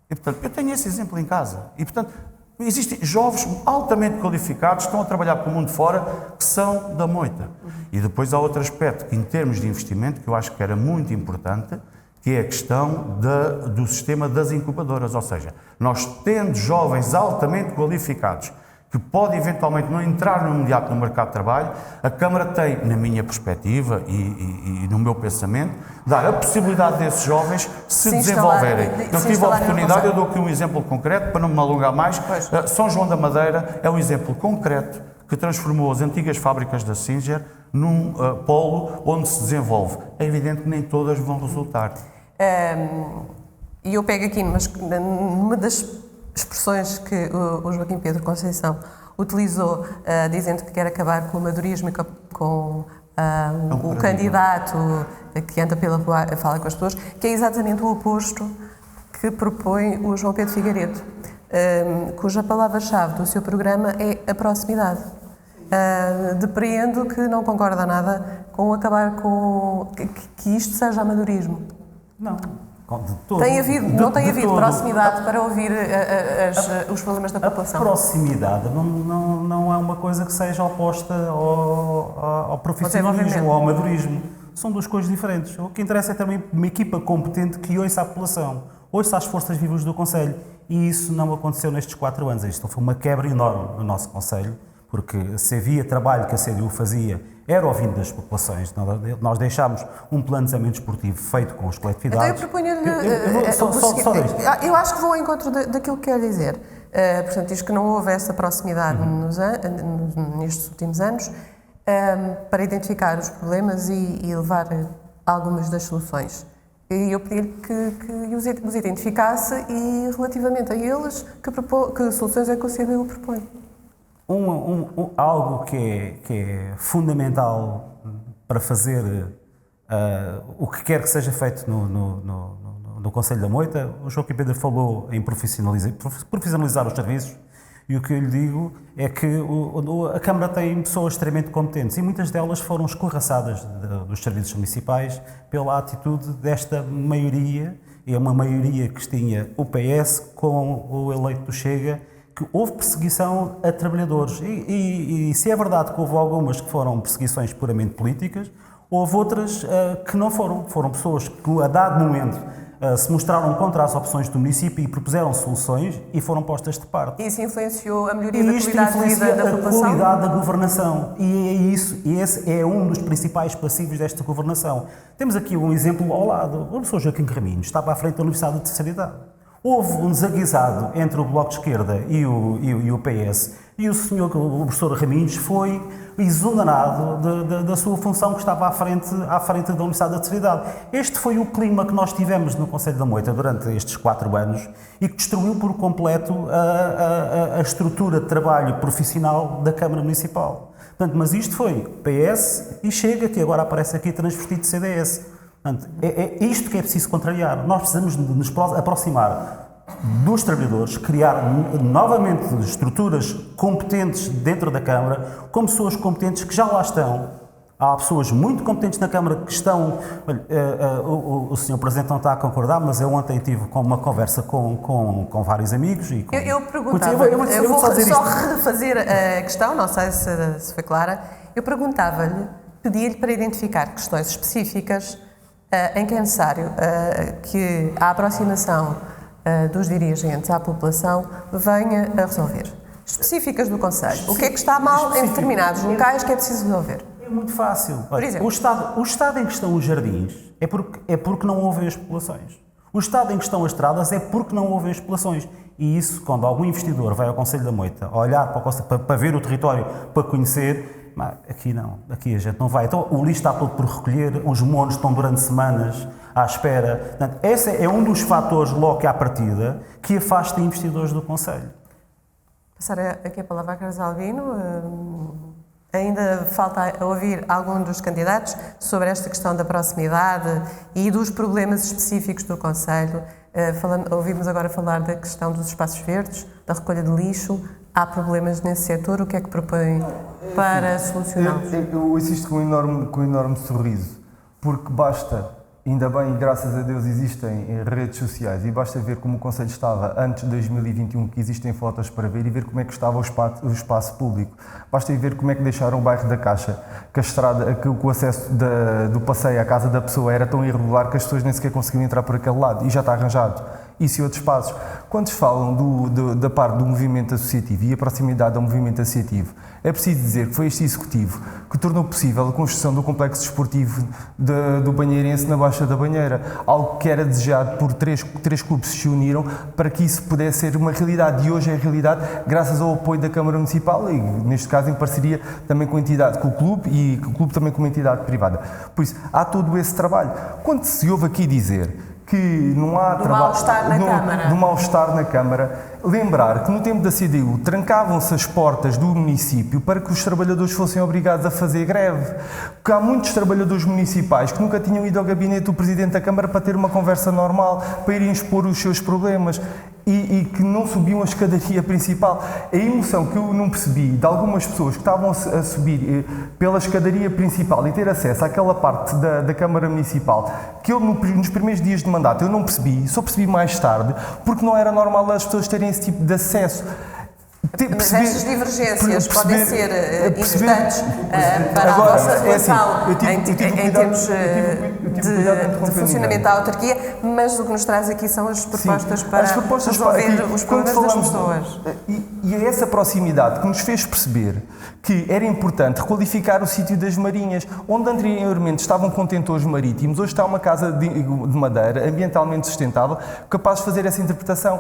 E, portanto, eu tenho esse exemplo em casa. E, portanto, existem jovens altamente qualificados que estão a trabalhar para o mundo fora que são da moita. E depois há outro aspecto que, em termos de investimento, que eu acho que era muito importante, que é a questão do sistema das incubadoras. Ou seja, nós tendo jovens altamente qualificados que podem eventualmente não entrar no imediato no mercado de trabalho, a Câmara tem, na minha perspectiva e no meu pensamento, dar a possibilidade desses jovens se desenvolverem. Eu tive a oportunidade, eu dou aqui um exemplo concreto, para não me alongar mais. São João da Madeira é um exemplo concreto que transformou as antigas fábricas da Singer num polo onde se desenvolve. É evidente que nem todas vão resultar. E eu pego aqui numa das expressões que o Joaquim Pedro Conceição utilizou, dizendo que quer acabar com o amadorismo e com o candidato que anda pela rua a falar com as pessoas, que é exatamente o oposto que propõe o João Pedro Figueiredo, cuja palavra-chave do seu programa é a proximidade. Depreendo que não concorda nada com acabar com que isto seja amadorismo? Não. De todo, não tem havido todo. proximidade para ouvir os problemas da população? A proximidade não é uma coisa que seja oposta ao profissionalismo ou ao amadorismo. São duas coisas diferentes. O que interessa é também uma equipa competente que ouça a população, ouça as forças vivas do Conselho. E isso não aconteceu nestes 4 anos. Isto foi uma quebra enorme no nosso Conselho, porque se havia trabalho que a CDU fazia, era ouvindo das populações. Nós deixámos um plano de desenvolvimento esportivo feito com as coletividades. Então eu proponho-lhe... Eu acho que vou ao encontro daquilo que quer dizer. Portanto, diz que não houve essa proximidade nestes últimos anos para identificar os problemas e levar algumas das soluções. E eu pedi-lhe que os identificasse e, relativamente a eles, que soluções é que o CDU propõe? Algo que é fundamental para fazer o que quer que seja feito no Conselho da Moita. O Joaquim Pedro falou em profissionalizar os serviços, e o que eu lhe digo é que a Câmara tem pessoas extremamente competentes e muitas delas foram escorraçadas dos serviços municipais pela atitude desta maioria, e é uma maioria que tinha o PS com o eleito do Chega, que houve perseguição a trabalhadores. E se é verdade que houve algumas que foram perseguições puramente políticas, houve outras que não foram. Foram pessoas que, a dado momento, se mostraram contra as opções do município e propuseram soluções e foram postas de parte. E isso influenciou a melhoria da qualidade de vida da população? A qualidade da governação. E esse é um dos principais passivos desta governação. Temos aqui um exemplo ao lado. O professor Joaquim Raminhos estava à frente da Universidade de Terceira Idade. Houve um desaguisado entre o Bloco de Esquerda e o PS, e o professor Raminhos foi exonerado da sua função, que estava à frente da Universidade da Terceira Idade. Este foi o clima que nós tivemos no Conselho da Moita durante estes 4 anos e que destruiu por completo a estrutura de trabalho profissional da Câmara Municipal. Portanto, mas isto foi PS e Chega, que agora aparece aqui transvestido de CDS. Portanto, é isto que é preciso contrariar. Nós precisamos de nos aproximar dos trabalhadores, criar novamente estruturas competentes dentro da Câmara, com pessoas competentes que já lá estão. Há pessoas muito competentes na Câmara que estão... o Sr. Presidente não está a concordar, mas eu ontem tive uma conversa com vários amigos e com... Eu perguntava... Eu vou só refazer a questão, não sei se foi clara. Eu perguntava-lhe, pedia-lhe para identificar questões específicas em que é necessário que a aproximação dos dirigentes à população venha a resolver. Específicas do Conselho. O que é que está mal em determinados locais que é preciso resolver? É muito fácil. Por exemplo? O estado em que estão os jardins é porque não ouvem as populações. O estado em que estão as estradas é porque não ouvem as populações. E isso, quando algum investidor vai ao Conselho da Moita olhar para ver o território, para conhecer... Aqui não, aqui a gente não vai. Então o lixo está todo por recolher, os monos estão durante semanas à espera. Portanto, esse é um dos fatores, logo que à partida, que afasta investidores do Conselho. Passar aqui a palavra a Carlos Albino. Ainda falta ouvir algum dos candidatos sobre esta questão da proximidade e dos problemas específicos do Conselho. Ouvimos agora falar da questão dos espaços verdes, da recolha de lixo. Há problemas nesse setor, o que é que propõe para solucioná-los? Eu assisto com um enorme sorriso, porque basta, ainda bem e graças a Deus existem redes sociais, e basta ver como o Conselho estava antes de 2021, que existem fotos para ver, e ver como é que estava o espaço público. Basta ver como é que deixaram o bairro da Caixa, que a estrada, que o acesso do passeio à casa da pessoa era tão irregular que as pessoas nem sequer conseguiam entrar por aquele lado, e já está arranjado. Isso e outros passos. Quando se falam da parte do movimento associativo e a proximidade ao movimento associativo, é preciso dizer que foi este Executivo que tornou possível a construção do complexo desportivo do Banheirense na Baixa da Banheira, algo que era desejado por três clubes que se uniram para que isso pudesse ser uma realidade, e hoje é realidade graças ao apoio da Câmara Municipal e, neste caso, em parceria também com a entidade, com o clube, e o clube também com uma entidade privada. Por isso, há todo esse trabalho. Quando se ouve aqui dizer que não há do mal-estar na Câmara, lembrar que no tempo da CDU trancavam-se as portas do município para que os trabalhadores fossem obrigados a fazer greve, porque há muitos trabalhadores municipais que nunca tinham ido ao gabinete do Presidente da Câmara para ter uma conversa normal, para irem expor os seus problemas. e que não subiam a escadaria principal. A emoção que eu não percebi de algumas pessoas que estavam a subir pela escadaria principal e ter acesso àquela parte da Câmara Municipal, que eu nos primeiros dias de mandato eu não percebi, só percebi mais tarde, porque não era normal as pessoas terem esse tipo de acesso. Mas estas divergências podem ser importantes para a vossa relação em termos de funcionamento da autarquia, mas o que nos traz aqui são as propostas para resolver os problemas das pessoas. E é essa proximidade que nos fez perceber que era importante requalificar o sítio das Marinhas, onde anteriormente estavam contentores marítimos, hoje está uma casa de madeira ambientalmente sustentável, capaz de fazer essa interpretação.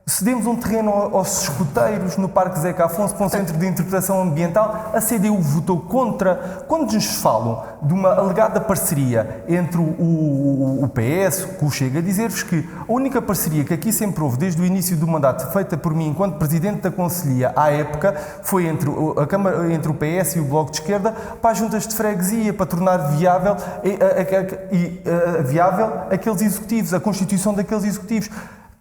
Cedemos um terreno aos escoteiros no Parque Zeca Afonso para um centro de interpretação ambiental. A CDU votou contra. Quando nos falam de uma alegada parceria entre o PS com o Chega, dizer-vos que a única parceria que aqui sempre houve desde o início do mandato, feita por mim enquanto Presidente da Conselhia à época, foi entre o PS e o Bloco de Esquerda para as juntas de freguesia, para tornar viável aqueles executivos, a constituição daqueles executivos.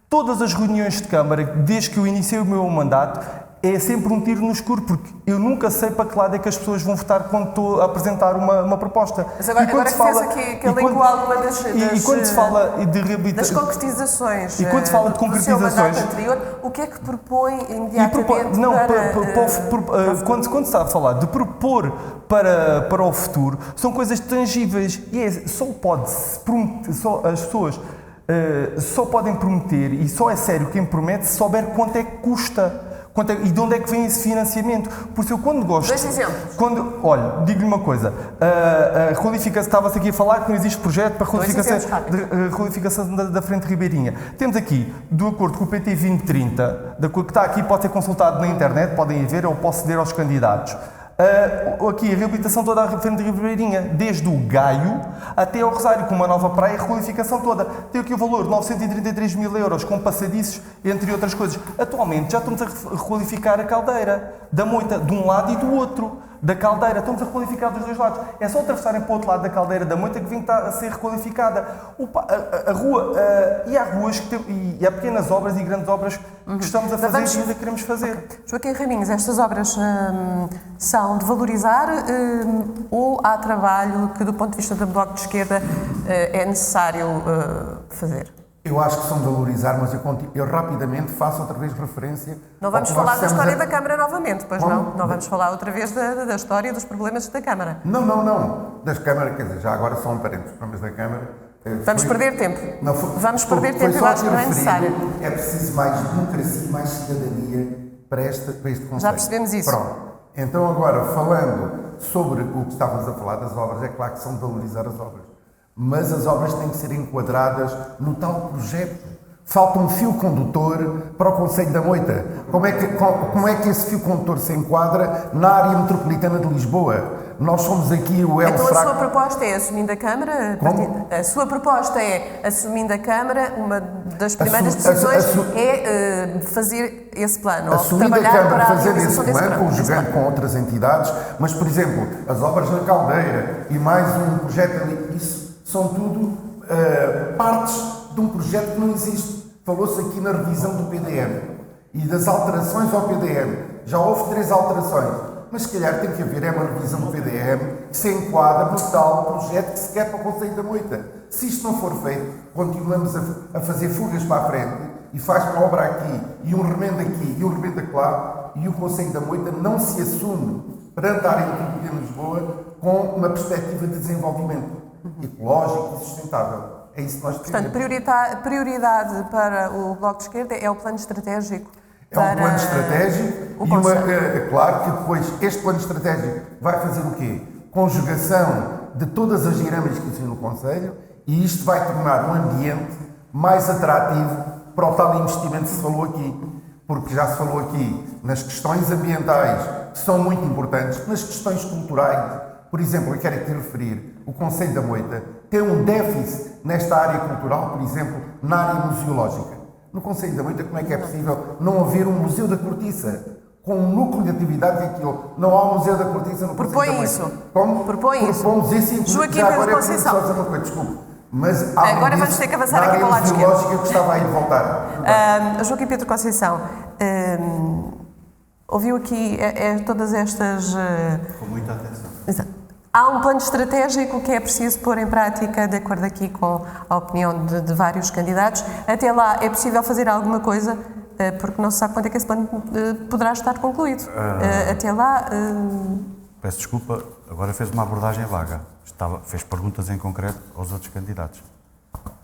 Todas as reuniões de Câmara, desde que eu iniciei o meu mandato, é sempre um tiro no escuro, porque eu nunca sei para que lado é que as pessoas vão votar quando estou a apresentar uma proposta. Mas agora que fez aqui que elencou alguma das concretizações e quando se fala de concretizações, do seu mandato anterior, o que é que propõe imediatamente quando se está a falar de propor para o futuro, são coisas tangíveis e as pessoas só podem prometer, e só é sério quem promete se souber quanto é que custa e de onde é que vem esse financiamento. Por isso eu quando gosto... 2 exemplos. Olha, digo-lhe uma coisa, estava-se aqui a falar que não existe projeto para requalificação da Frente Ribeirinha. Temos aqui, do acordo com o PT 2030, que está aqui, pode ser consultado na internet, podem ir ver, ou posso ceder aos candidatos. Aqui a reabilitação toda da Frente Ribeirinha, desde o Gaio até ao Rosário, com uma nova praia, a requalificação toda. Tem aqui o valor de 933 mil euros, com passadiços, entre outras coisas. Atualmente já estamos a requalificar a caldeira da Moita, de um lado e do outro. Da caldeira, estamos a requalificar dos dois lados. É só atravessarem para o outro lado da caldeira da Moita que vem a ser requalificada. A rua, e há ruas e há pequenas obras e grandes obras que estamos a fazer e ainda queremos fazer. Okay. Joaquim Raminhos, estas obras são de valorizar ou há trabalho que, do ponto de vista do Bloco de Esquerda, é necessário fazer? Eu acho que são de valorizar, mas eu rapidamente faço outra vez referência... Não vamos falar da história da Câmara novamente, pois não? Não vamos falar outra vez da história dos problemas da Câmara. Não. Das Câmaras, quer dizer, já agora são aparentes os problemas da Câmara. Vamos perder tempo. Vamos perder tempo, eu acho que não é necessário. É preciso mais democracia e mais cidadania para este Conselho. Já percebemos isso. Pronto. Então agora, falando sobre o que estávamos a falar das obras, é claro que são de valorizar as obras. Mas as obras têm que ser enquadradas no tal projeto. Falta um fio condutor para o Conselho da Moita. Como é que esse fio condutor se enquadra na área metropolitana de Lisboa? Nós somos aqui o elo fraco... Então a sua proposta é assumindo a Câmara? A sua proposta é, assumindo a Câmara, uma das primeiras decisões é fazer esse plano. Assumindo a Câmara, fazer esse plano, conjugando com outras entidades, mas, por exemplo, as obras na Caldeira e mais um projeto ali, isso são tudo partes de um projeto que não existe. Falou-se aqui na revisão do PDM e das alterações ao PDM. Já houve 3 alterações, mas se calhar tem que haver uma revisão do PDM que se enquadra no tal projeto que se quer para o Conselho da Moita. Se isto não for feito, continuamos a fazer fugas para a frente e faz uma obra aqui e um remendo aqui e um remendo acolá e o Conselho da Moita não se assume perante a área metropolitana de Lisboa com uma perspectiva de desenvolvimento ecológico e sustentável. É isso que nós queremos. Portanto, prioridade para o Bloco de Esquerda é o plano estratégico. É um plano estratégico e claro que depois este plano estratégico vai fazer o quê? Conjugação de todas as dinâmicas que existem no Conselho e isto vai tornar um ambiente mais atrativo para o tal investimento que se falou aqui. Porque já se falou aqui nas questões ambientais, que são muito importantes, nas questões culturais. Por exemplo, eu quero aqui referir, o Conselho da Moita tem um déficit nesta área cultural, por exemplo, na área museológica. No Conselho da Moita, como é que é possível não haver um Museu da Cortiça? Com um núcleo de atividade que aquilo. Não há um Museu da Cortiça no Conselho da Moita. Propõe isso. Como? Propõe isso. Propomos isso. Joaquim Pedro Conceição. Desculpe. Mas Agora vamos ter que avançar aqui para o lado esquerdo. lógica que estava aí de voltar. Joaquim Pedro Conceição, ouviu aqui todas estas... Com muita atenção. Exato. Há um plano estratégico que é preciso pôr em prática, de acordo aqui com a opinião de vários candidatos. Até lá, é possível fazer alguma coisa, porque não se sabe quando é que esse plano poderá estar concluído. Até lá... Peço desculpa, agora fez uma abordagem vaga. Fez perguntas em concreto aos outros candidatos.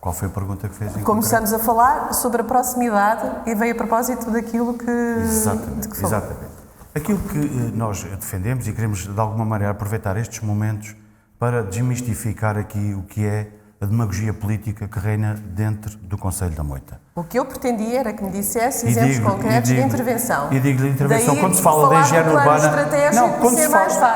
Qual foi a pergunta que fez em Começamos concreto? a falar sobre a proximidade e veio a propósito daquilo que... Exatamente, de que falou. exatamente. Aquilo que nós defendemos e queremos, de alguma maneira, aproveitar estes momentos para desmistificar aqui o que é a demagogia política que reina dentro do Conselho da Moita. O que eu pretendia era que me dissesse exemplos concretos de intervenção. E digo de intervenção. Daí, quando se fala da higiene urbana...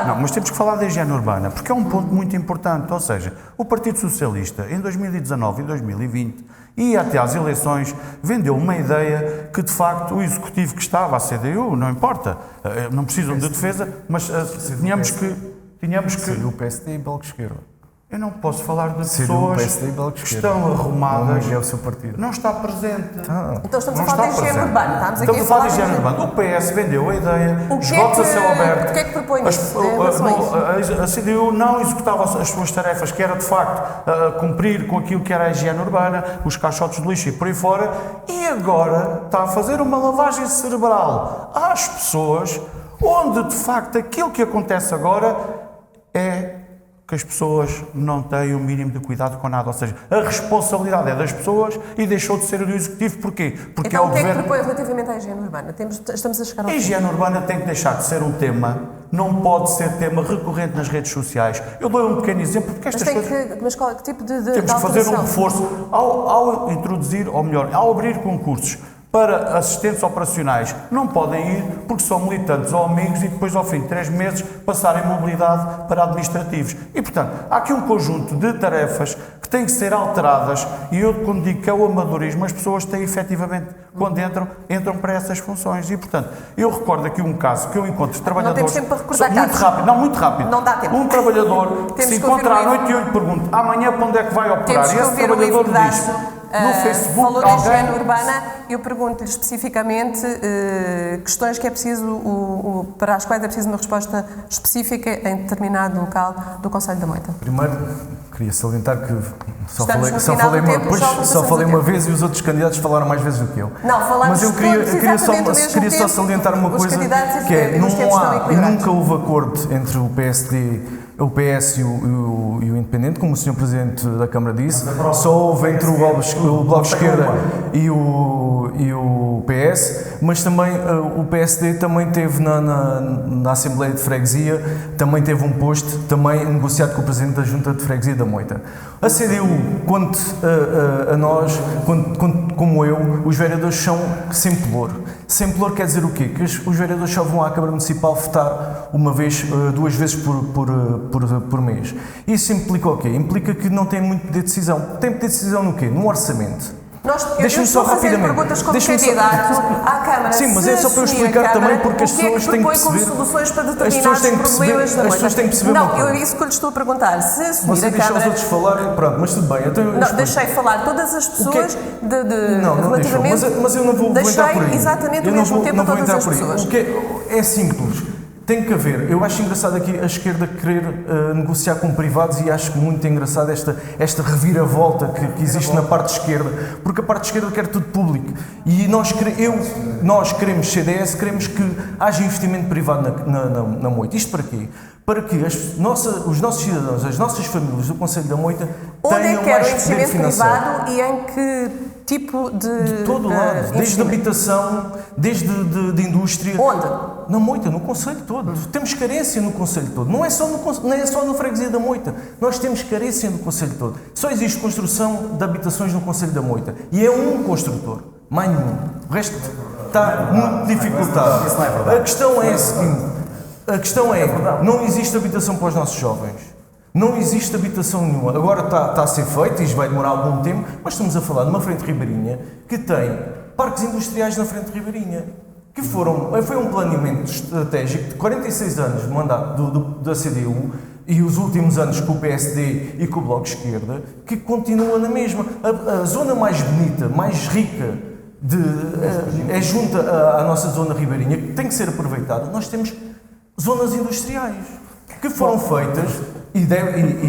Não, mas temos que falar da higiene urbana, porque é um ponto muito importante. Ou seja, o Partido Socialista, em 2019 e 2020, e até às eleições, vendeu uma ideia que, de facto, o executivo que estava, a CDU, não importa, não precisam de defesa, mas tínhamos que... O PSD e Bloco de Esquerda. Eu não posso falar de CDU, pessoas PSD, Bloco de que Esquerda. estão arrumadas. Não é o seu partido. Não está presente. Então estamos Não a falar está de higiene presente. urbana. Estamos aqui Estamos a falar de de higiene urbana. O PS vendeu a ideia, O que esgotos é a que- céu aberto. o que é que propõe isso, em relação a A CDU não executava as suas tarefas, que era de facto cumprir com aquilo que era a higiene urbana, os caixotes de lixo e por aí fora, e agora está a fazer uma lavagem cerebral às pessoas, onde de facto aquilo que acontece agora é que as pessoas não têm o mínimo de cuidado com nada. Ou seja, a responsabilidade é das pessoas e deixou de ser do Executivo. Porquê? Porque Então, é o o que é que Governo... propõe relativamente à higiene urbana? Estamos a chegar ao A fim. higiene urbana tem que deixar de ser um tema, não pode ser tema recorrente nas redes sociais. Eu dou um pequeno exemplo, porque Mas, estas coisas... mas qual que tipo de Temos que fazer um alteração? reforço ao introduzir, ou melhor, ao abrir concursos para assistentes operacionais. Não podem ir porque são militantes ou amigos e depois, ao fim de 3 meses, passarem mobilidade para administrativos. E, portanto, há aqui um conjunto de tarefas que têm que ser alteradas e eu, quando digo que é o amadorismo, as pessoas têm efetivamente, quando entram para essas funções. E, portanto, eu recordo aqui um caso que eu encontro de trabalhadores... temos tempo para recordar muito casos. rápido, não, muito rápido. Não dá tempo. Um trabalhador que Temos se que encontra à ouvir o noite e eu lhe pergunto, amanhã para onde é que vai operar? Temos E que esse ouvir o trabalhador Ivo diz... Pedaço. No Facebook, Falou da higiene alguém... urbana, eu pergunto-lhe especificamente questões que é preciso, para as quais é preciso uma resposta específica em determinado local do Conselho da Moita. Primeiro, queria salientar que só Estamos falei, no só final falei, do uma, tempo, pois, já só ultrapassamos falei o uma tempo. vez e os outros candidatos falaram mais vezes do que eu. Não, falámos Mas eu queria, todos queria só, exatamente o mesmo queria só tempo. salientar uma Os coisa, candidatos que é, e os tempos estão não há e equilibrados. nunca houve acordo entre o PSD, o PS e o Independente, como o Sr. Presidente da Câmara disse, só houve entre o Bloco de Esquerda e o PS, mas também o PSD também teve na Assembleia de Freguesia, também teve um posto, também negociado com o Presidente da Junta de Freguesia da Moita. A CDU, quanto a nós, como eu, os vereadores são sem pelour. Sem pelour quer dizer o quê? Que os vereadores só vão à Câmara Municipal votar uma vez, 2 vezes por mês. Isso implica o quê? Implica que não tem muito poder de decisão. Tem poder de decisão no quê? No orçamento. Eu Deixa-me estou só a fazer rapidamente. perguntas como Deixa-me só- candidato à Câmara. Sim, mas Se é só para eu assumir a explicar Câmara, também, porque as o que é pessoas têm que propõe como perceber- soluções para as pessoas determinados têm que perceber- problemas da as pessoas Moita? têm que perceber uma Não, coisa. é isso que eu lhe estou a perguntar. Se assumir Você a deixa os Câmara... outros falarem, pronto, mas tudo bem. Então eu Não, explico. deixei falar todas as pessoas Não deixou, mas eu não vou entrar por aí. Deixei exatamente Eu o não mesmo vou- tempo não a vou todas entrar as por aí. pessoas. O que é simples. Tem que haver. Eu acho engraçado aqui a esquerda querer negociar com privados e acho muito engraçado esta reviravolta que existe na parte esquerda, porque a parte esquerda quer tudo público. E nós queremos, CDS, queremos que haja investimento privado na Moita. Isto para quê? Para que os nossos cidadãos, as nossas famílias do Conselho da Moita Onde é tenham que era o mais poder investimento financeiro. privado e em que tipo de Todo lado, desde investimento? habitação, desde de indústria. Onde? Na Moita, no Conselho todo. Temos carência no Conselho todo. Não é só no Freguesia da Moita. Nós temos carência no Conselho todo. Só existe construção de habitações no Conselho da Moita. E é um construtor. Mais nenhum. O resto está muito dificultado. Isso não é verdade. A questão é a seguinte. A questão é, não existe habitação para os nossos jovens. Não existe habitação nenhuma. Agora está a ser feito, e isto vai demorar algum tempo, mas estamos a falar de uma frente ribeirinha que tem parques industriais na frente ribeirinha, que foi um planeamento estratégico de 46 anos de mandato da CDU e os últimos anos com o PSD e com o Bloco de Esquerda, que continua na mesma. A zona mais bonita, mais rica, é junto à nossa zona ribeirinha, que tem que ser aproveitada. Nós temos zonas industriais que foram feitas, e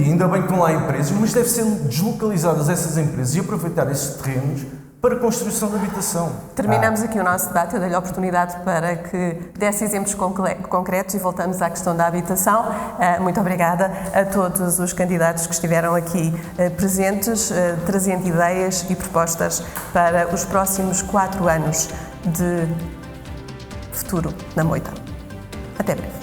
ainda bem que estão lá empresas, mas devem ser deslocalizadas essas empresas e aproveitar esses terrenos para a construção de habitação. Terminamos aqui o nosso debate. Eu dei-lhe a oportunidade para que desse exemplos concretos e voltamos à questão da habitação. Muito obrigada a todos os candidatos que estiveram aqui presentes, trazendo ideias e propostas para os próximos 4 anos de futuro na Moita. Até breve.